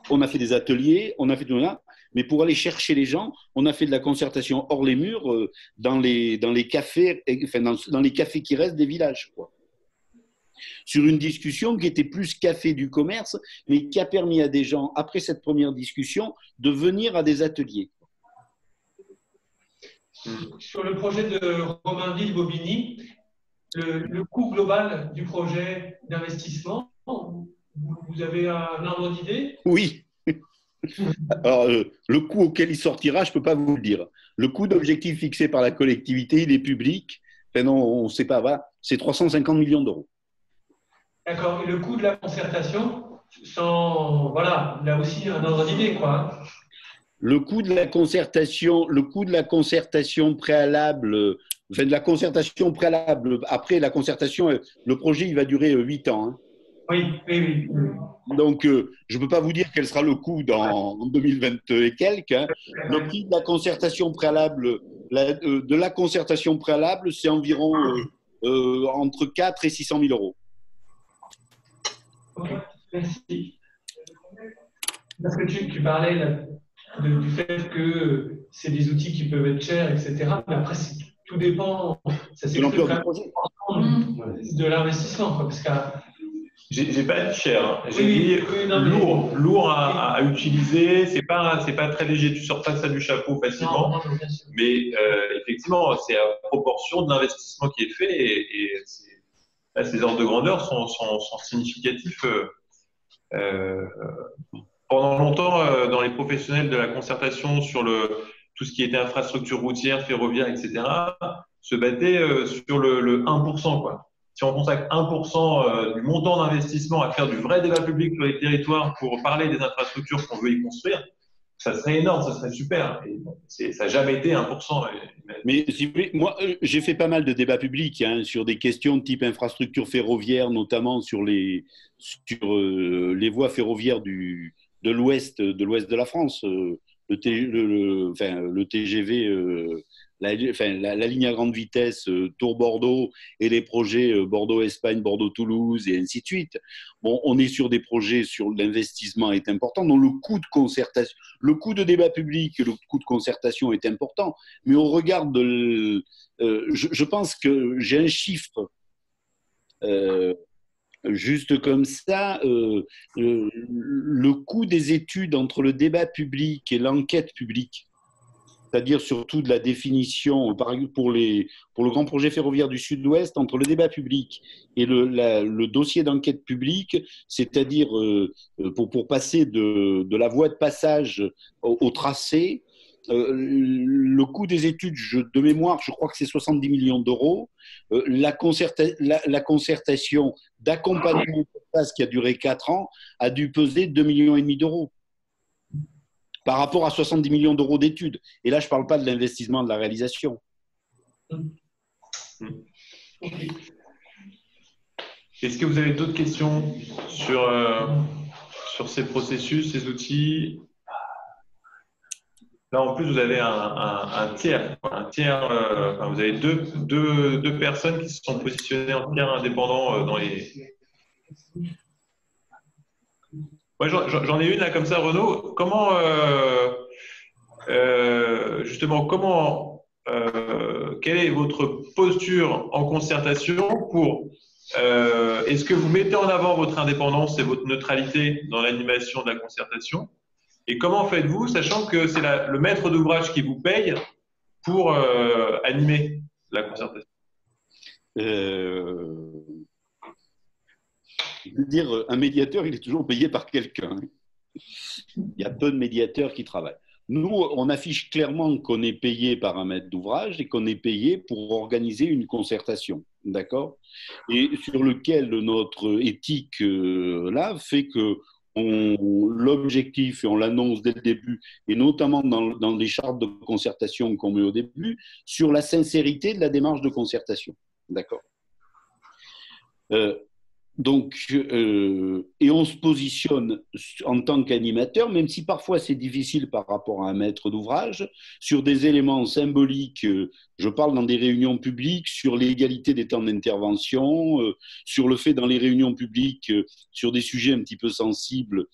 On a fait des ateliers, on a fait tout ça, mais pour aller chercher les gens, on a fait de la concertation hors les murs dans les cafés, enfin dans les cafés qui restent des villages, quoi. Sur une discussion qui était plus café du commerce, mais qui a permis à des gens, après cette première discussion, de venir à des ateliers. Sur le projet de Romainville-Bobigny, le coût global du projet d'investissement, vous avez un ordre d'idée? Oui. Alors, le coût auquel il sortira, je ne peux pas vous le dire. Le coût d'objectif fixé par la collectivité, il est public. Enfin, non, on ne sait pas, voilà, c'est 350 millions d'euros. D'accord. Et le coût de la concertation, voilà, là aussi un ordre d'idée, quoi. Le coût de la concertation préalable, enfin de la concertation préalable, après la concertation, le projet, il va durer 8 ans. Hein. Oui. Donc, je ne peux pas vous dire quel sera le coût en 2020 et quelques. Hein. Le prix de la concertation préalable, c'est environ entre 4 et 600 000 euros. Ok, merci. Parce que tu parlais là, du fait que c'est des outils qui peuvent être chers, etc. Mais après, tout dépend. Ça c'est de l'investissement, parce que j'ai pas dit cher, hein. J'ai dit lourd à utiliser. C'est pas très léger. Tu sors pas ça du chapeau facilement. Non, mais effectivement, c'est à proportion de l'investissement qui est fait et là, ces ordres de grandeur sont significatifs. pendant longtemps, dans les professionnels de la concertation sur tout ce qui était infrastructure routière, ferroviaire, etc., se battaient sur le 1%, quoi. Si on consacre 1% du montant d'investissement à faire du vrai débat public sur les territoires pour parler des infrastructures qu'on veut y construire, ça serait énorme, ça serait super. Et bon, ça n'a jamais été 1%. Mais si vous voulez, moi, j'ai fait pas mal de débats publics sur des questions de type infrastructure ferroviaire, notamment sur les voies ferroviaires de l'ouest de la France, le TGV, la ligne à grande vitesse Tours-Bordeaux et les projets Bordeaux-Espagne, Bordeaux-Toulouse et ainsi de suite. Bon, on est sur des projets sur l'investissement est important, donc le coût de concertation, le coût de débat public et le coût de concertation est important. Mais au regard je pense que j'ai un chiffre juste comme ça, le coût des études entre le débat public et l'enquête publique, c'est-à-dire surtout de la définition, par exemple pour le grand projet ferroviaire du Sud-Ouest, entre le débat public et le dossier d'enquête publique, c'est-à-dire pour passer de la voie de passage au tracé, le coût des études, de mémoire, je crois que c'est 70 millions d'euros. La concertation d'accompagnement qui a duré 4 ans a dû peser 2,5 millions d'euros par rapport à 70 millions d'euros d'études. Et là, je ne parle pas de l'investissement de la réalisation. Est-ce que vous avez d'autres questions sur ces processus, ces outils? Là, en plus, vous avez un tiers. Enfin, vous avez deux personnes qui se sont positionnées en tiers indépendant dans les… Ouais, j'en ai une là comme ça, Renaud. Comment, quelle est votre posture en concertation pour… est-ce que vous mettez en avant votre indépendance et votre neutralité dans l'animation de la concertation? Et comment faites-vous, sachant que c'est le maître d'ouvrage qui vous paye pour animer la concertation? Je veux dire, un médiateur, il est toujours payé par quelqu'un. Il y a peu de médiateurs qui travaillent. Nous, on affiche clairement qu'on est payé par un maître d'ouvrage et qu'on est payé pour organiser une concertation, d'accord? Et sur lequel notre éthique, là, fait que l'objectif, et on l'annonce dès le début, et notamment dans les chartes de concertation qu'on met au début, sur la sincérité de la démarche de concertation. D'accord ? Et on se positionne en tant qu'animateur, même si parfois c'est difficile par rapport à un maître d'ouvrage, sur des éléments symboliques. Je parle dans des réunions publiques sur l'égalité des temps d'intervention, sur le fait dans les réunions publiques, sur des sujets un petit peu sensibles,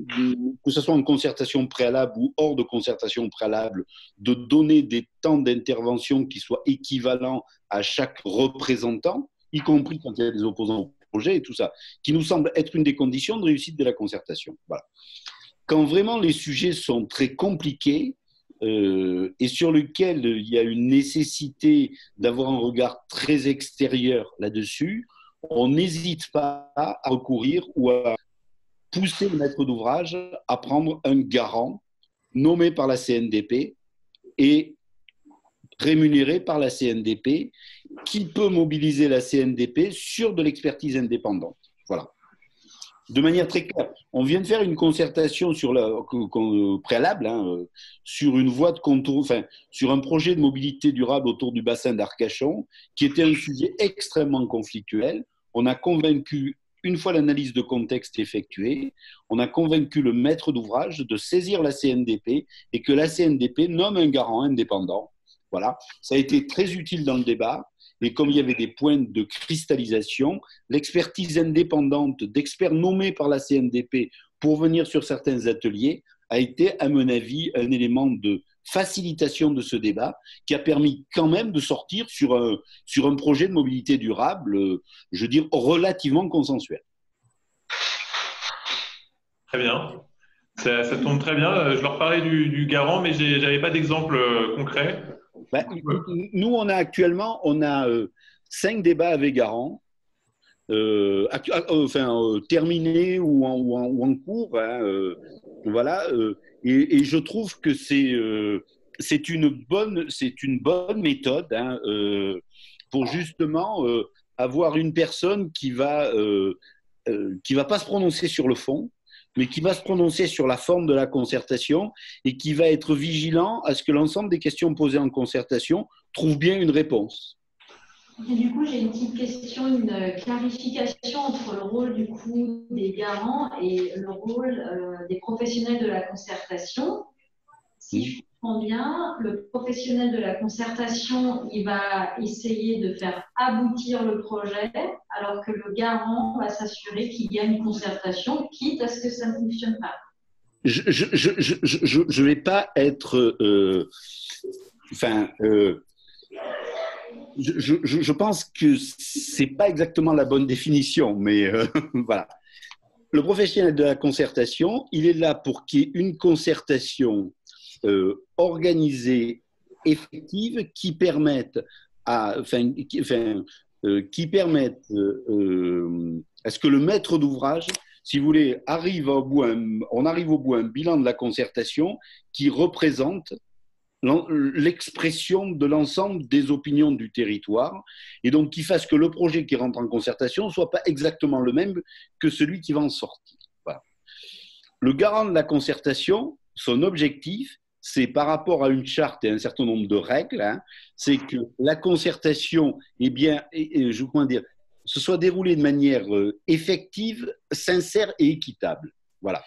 que ce soit en concertation préalable ou hors de concertation préalable, de donner des temps d'intervention qui soient équivalents à chaque représentant, y compris quand il y a des opposants au projet et tout ça, qui nous semble être une des conditions de réussite de la concertation. Voilà. Quand vraiment les sujets sont très compliqués et sur lesquels il y a une nécessité d'avoir un regard très extérieur là-dessus, on n'hésite pas à recourir ou à pousser le maître d'ouvrage à prendre un garant nommé par la CNDP et rémunéré par la CNDP, qui peut mobiliser la CNDP sur de l'expertise indépendante. Voilà. De manière très claire. On vient de faire une concertation préalable sur une voie de contour, enfin, sur un projet de mobilité durable autour du bassin d'Arcachon, qui était un sujet extrêmement conflictuel. On a convaincu, une fois l'analyse de contexte effectuée, on a convaincu le maître d'ouvrage de saisir la CNDP et que la CNDP nomme un garant indépendant. Voilà. Ça a été très utile dans le débat. Et comme il y avait des points de cristallisation, l'expertise indépendante d'experts nommés par la CNDP pour venir sur certains ateliers a été, à mon avis, un élément de facilitation de ce débat qui a permis quand même de sortir sur un projet de mobilité durable, je veux dire, relativement consensuel. Très bien. Ça tombe très bien. Je leur parlais du garant, mais je n'avais pas d'exemple concret. Nous, on a actuellement 5 débats avec garant. terminée ou en cours. Hein, voilà. Et je trouve que c'est une bonne méthode, hein, pour justement avoir une personne qui va pas se prononcer sur le fond, mais qui va se prononcer sur la forme de la concertation et qui va être vigilant à ce que l'ensemble des questions posées en concertation trouvent bien une réponse. Et du coup, j'ai une petite question, une clarification entre le rôle du coup des garants et le rôle des professionnels de la concertation. Si je comprends bien, le professionnel de la concertation, il va essayer de faire aboutir le projet, alors que le garant va s'assurer qu'il y a une concertation, quitte à ce que ça ne fonctionne pas. Je vais pas être… je pense que c'est pas exactement la bonne définition, mais voilà. Le professionnel de la concertation, il est là pour qu'il y ait une concertation organisée, effective, qui permette à ce que le maître d'ouvrage, si vous voulez, on arrive au bout à un bilan de la concertation qui représente l'expression de l'ensemble des opinions du territoire, et donc qui fasse que le projet qui rentre en concertation ne soit pas exactement le même que celui qui va en sortir. Voilà. Le garant de la concertation, son objectif, c'est par rapport à une charte et un certain nombre de règles, hein, c'est que la concertation, se soit déroulée de manière effective, sincère et équitable. Voilà.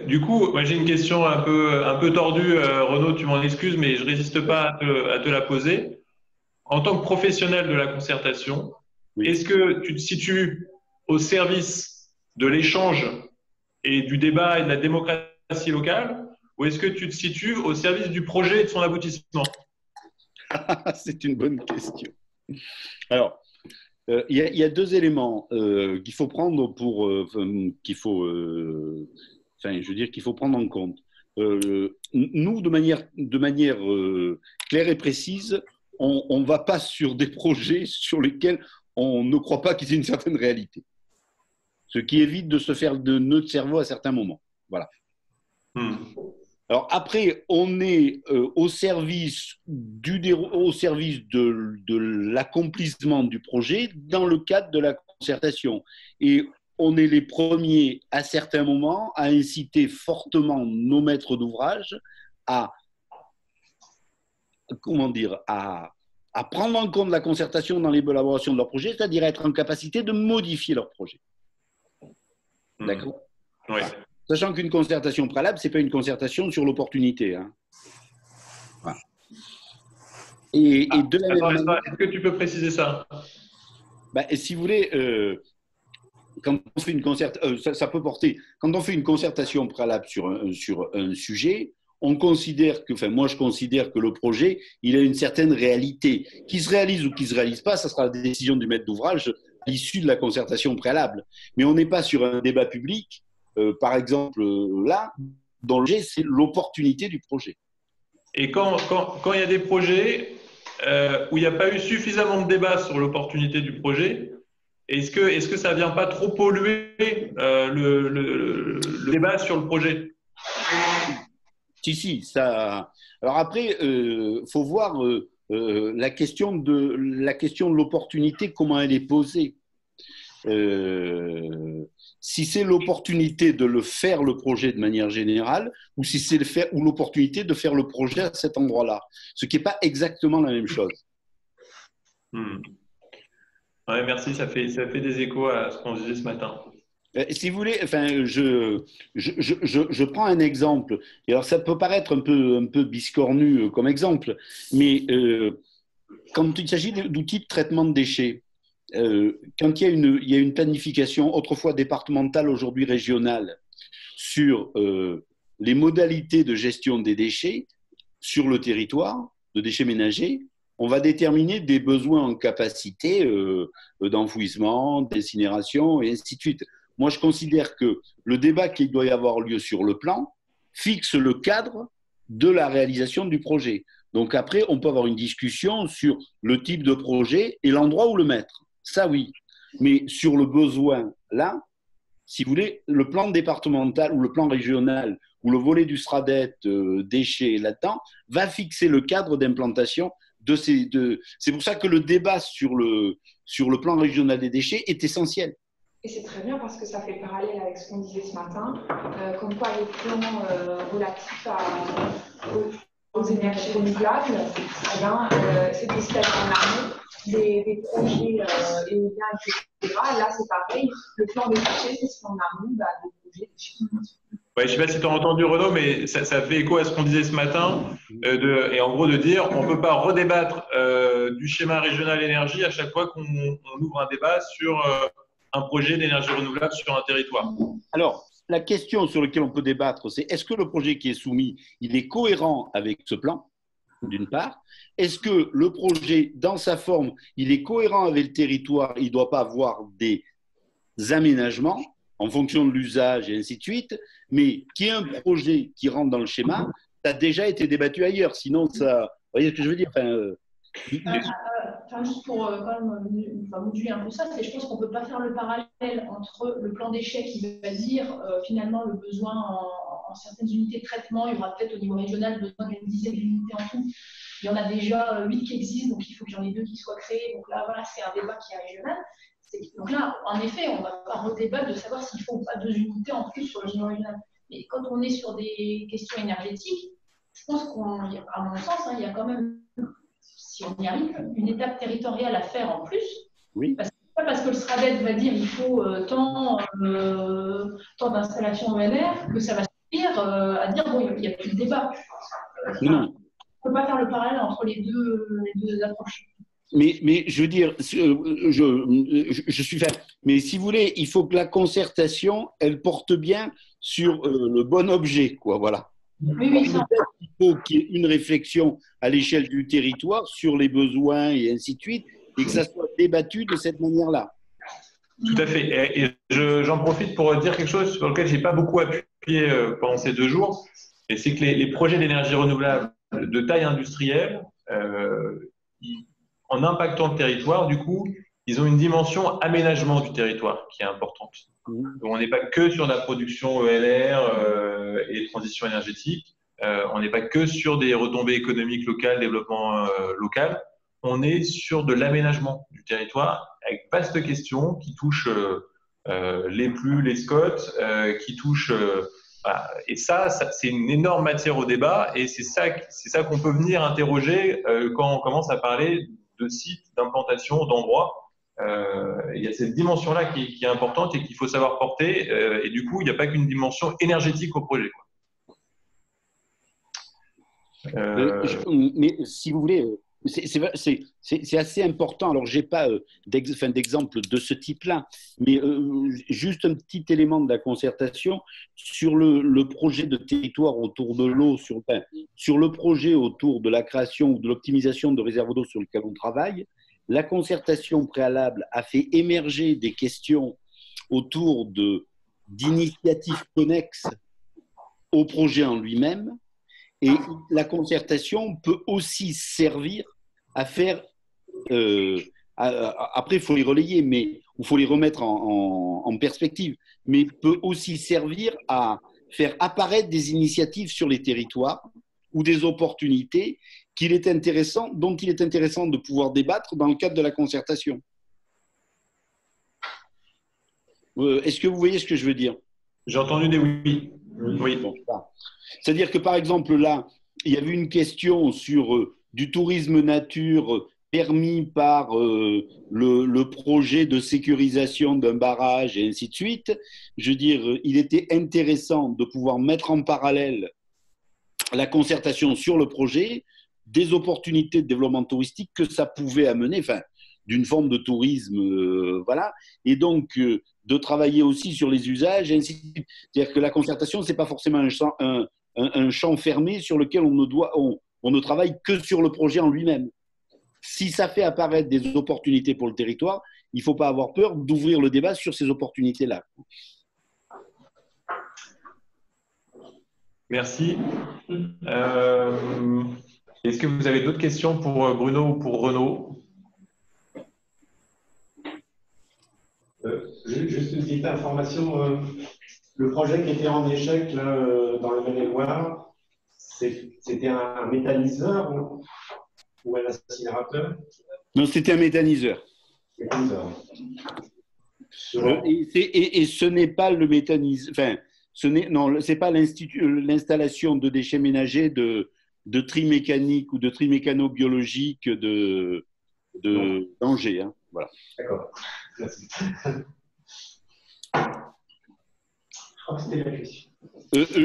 Du coup, moi j'ai une question un peu tordue, Renaud, tu m'en excuses, mais je ne résiste pas à te la poser. En tant que professionnel de la concertation, oui, est-ce que tu te situes au service de l'échange et du débat et de la démocratie locale, ou est-ce que tu te situes au service du projet et de son aboutissement? C'est une bonne question. Alors, il y a deux éléments qu'il faut prendre qu'il faut prendre en compte. Nous, de manière claire et précise, on ne va pas sur des projets sur lesquels on ne croit pas qu'ils aient une certaine réalité. Ce qui évite de se faire de nœuds de cerveau à certains moments. Voilà. Alors après, on est au service de l'accomplissement du projet dans le cadre de la concertation. Et on est les premiers, à certains moments, à inciter fortement nos maîtres d'ouvrage à prendre en compte la concertation dans l'élaboration de leur projet, c'est-à-dire à être en capacité de modifier leur projet. D'accord ? Oui. Sachant qu'une concertation préalable, ce n'est pas une concertation sur l'opportunité. Hein. Voilà. Est-ce que tu peux préciser ça? Si vous voulez, quand on fait une concertation, ça peut porter. Quand on fait une concertation préalable sur un sujet, on considère moi je considère que le projet, il a une certaine réalité. Qu'il se réalise ou qu'il ne se réalise pas, ça sera la décision du maître d'ouvrage à l'issue de la concertation préalable. Mais on n'est pas sur un débat public. Par exemple, là, dans le projet, c'est l'opportunité du projet. Et quand il y a des projets où il n'y a pas eu suffisamment de débat sur l'opportunité du projet, est-ce que ça ne vient pas trop polluer le débat sur le projet? Si, ça… Alors après, faut voir la question de l'opportunité, comment elle est posée. Si c'est l'opportunité de le faire, le projet de manière générale, ou si c'est l'opportunité de faire le projet à cet endroit-là, ce qui n'est pas exactement la même chose. Ouais, merci, ça fait des échos à ce qu'on disait ce matin. Si vous voulez, je prends un exemple. Et alors, ça peut paraître un peu biscornu comme exemple, mais quand il s'agit d'outils de traitement de déchets, quand il y a une planification autrefois départementale, aujourd'hui régionale, sur les modalités de gestion des déchets sur le territoire, de déchets ménagers, on va déterminer des besoins en capacité d'enfouissement, d'incinération et ainsi de suite. Moi, je considère que le débat qui doit y avoir lieu sur le plan fixe le cadre de la réalisation du projet. Donc après, on peut avoir une discussion sur le type de projet et l'endroit où le mettre. Ça, oui. Mais sur le besoin, là, si vous voulez, le plan départemental ou le plan régional ou le volet du SRADET déchets là-dedans va fixer le cadre d'implantation de ces deux. C'est pour ça que le débat sur le plan régional des déchets est essentiel. Et c'est très bien parce que ça fait parallèle avec ce qu'on disait ce matin, comme quoi les plans relatifs aux énergies renouvelables, c'est des steps en amont, des projets éoliens, etc. Là, c'est pareil, le plan des déchets, c'est ce qu'on amont des projets déchets. Ouais, je ne sais pas si tu as entendu Renaud, mais ça fait écho à ce qu'on disait ce matin, et en gros de dire on ne peut pas redébattre du schéma régional énergie à chaque fois qu'on ouvre un débat sur un projet d'énergie renouvelable sur un territoire. Alors, la question sur laquelle on peut débattre, c'est est-ce que le projet qui est soumis, il est cohérent avec ce plan, d'une part. Est-ce que le projet, dans sa forme, il est cohérent avec le territoire, il ne doit pas avoir des aménagements en fonction de l'usage et ainsi de suite, mais qu'il y ait un projet qui rentre dans le schéma, ça a déjà été débattu ailleurs. Sinon, ça… Vous voyez ce que je veux dire? Juste pour quand même moduler un peu ça, je pense qu'on ne peut pas faire le parallèle entre le plan déchets qui va dire finalement le besoin en certaines unités de traitement, il y aura peut-être au niveau régional besoin d'une dizaine d'unités en tout. Il y en a déjà 8 qui existent, donc il faut qu'il y en ait 2 qui soient créés. Donc là, voilà, c'est un débat qui est régional. Donc là, en effet, on ne va pas redébattre de savoir s'il faut ou pas 2 unités en plus sur le niveau régional. Mais quand on est sur des questions énergétiques, je pense qu'à mon sens, il y a quand même, si on y arrive, une étape territoriale à faire en plus. Oui. Parce que le SRADET va dire qu'il faut tant d'installations ENR que ça va suffire à dire bon, il n'y a plus de débat. Non. On ne peut pas faire le parallèle entre les deux approches. Mais je veux dire, je suis fait. Mais si vous voulez, il faut que la concertation, elle porte bien sur le bon objet, quoi. Voilà. Oui, ça. Il faut qu'il y ait une réflexion à l'échelle du territoire sur les besoins et ainsi de suite, et que ça soit débattu de cette manière-là. Tout à fait. Et j'en profite pour dire quelque chose sur lequel je n'ai pas beaucoup appuyé pendant ces 2 jours, et c'est que les projets d'énergie renouvelable de taille industrielle, en impactant le territoire, du coup, ils ont une dimension aménagement du territoire qui est importante. Donc, on n'est pas que sur la production ENR et transition énergétique, on n'est pas que sur des retombées économiques locales, développement local, on est sur de l'aménagement du territoire avec vaste questions qui touchent les PLU, les SCOT, qui touchent… voilà. Et ça, c'est une énorme matière au débat et c'est ça qu'on peut venir interroger quand on commence à parler de sites, d'implantation, d'endroits. Il y a cette dimension-là qui est importante et qu'il faut savoir porter. Et du coup, il n'y a pas qu'une dimension énergétique au projet, quoi. Mais si vous voulez, c'est assez important. Alors, je n'ai pas d'exemple de ce type-là, mais juste un petit élément de la concertation sur le projet de territoire autour de l'eau, sur le projet autour de la création ou de l'optimisation de réserves d'eau sur lequel on travaille. La concertation préalable a fait émerger des questions autour d'initiatives connexes au projet en lui-même. Et la concertation peut aussi servir à faire… après, il faut les relayer, mais il faut les remettre en perspective, mais peut aussi servir à faire apparaître des initiatives sur les territoires ou des opportunités dont il est intéressant de pouvoir débattre dans le cadre de la concertation. Est-ce que vous voyez ce que je veux dire? J'ai entendu des oui. Oui. Bon, c'est-à-dire que, par exemple, là, il y avait une question sur du tourisme nature permis par le projet de sécurisation d'un barrage et ainsi de suite. Je veux dire, il était intéressant de pouvoir mettre en parallèle la concertation sur le projet, des opportunités de développement touristique que ça pouvait amener, enfin, d'une forme de tourisme, voilà, et donc de travailler aussi sur les usages, et ainsi de suite. C'est-à-dire que la concertation, ce n'est pas forcément un champ fermé sur lequel on ne travaille que sur le projet en lui-même. Si ça fait apparaître des opportunités pour le territoire, il ne faut pas avoir peur d'ouvrir le débat sur ces opportunités-là. Merci. Est-ce que vous avez d'autres questions pour Bruno ou pour Renaud? Juste une petite information. Le projet qui était en échec là, dans le Maine-et-Loire, c'était un méthaniseur ou un incinérateur? Non, c'était un méthaniseur. Méthaniseur. Et ce n'est pas le méthaniseur. Enfin, c'est pas l'installation de déchets ménagers de tri mécanique ou de tri mécano-biologique d'Angers. Hein. Voilà. D'accord. Merci. C'était la question.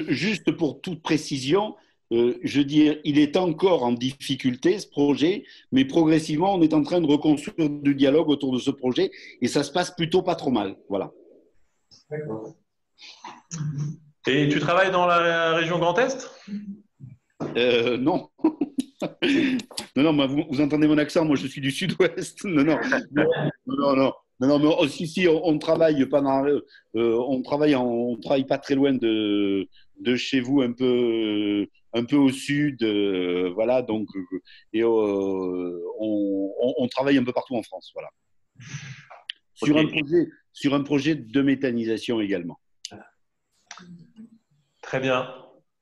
Juste pour toute précision, je veux dire, il est encore en difficulté ce projet, mais progressivement, on est en train de reconstruire du dialogue autour de ce projet et ça se passe plutôt pas trop mal. Voilà. D'accord. Et tu travailles dans la région Grand Est? Non. Non, vous entendez mon accent, moi je suis du sud-ouest. Non. Non, mais si, on travaille on travaille pas très loin de chez vous, un peu au sud, voilà. Donc, et on travaille un peu partout en France, voilà. Sur un projet de méthanisation également. Très bien.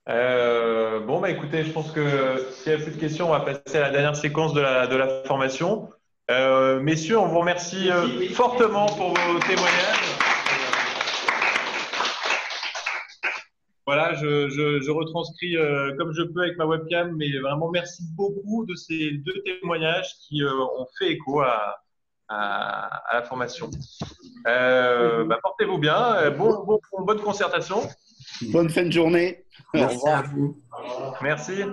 Bon, écoutez, je pense que s'il n'y a plus de questions, on va passer à la dernière séquence de la formation. Messieurs, on vous remercie fortement pour vos témoignages. Voilà, je retranscris comme je peux avec ma webcam, mais vraiment merci beaucoup de ces 2 témoignages qui ont fait écho à la formation. Portez-vous bien, bonne concertation. Bonne fin de journée. Merci à vous. Merci.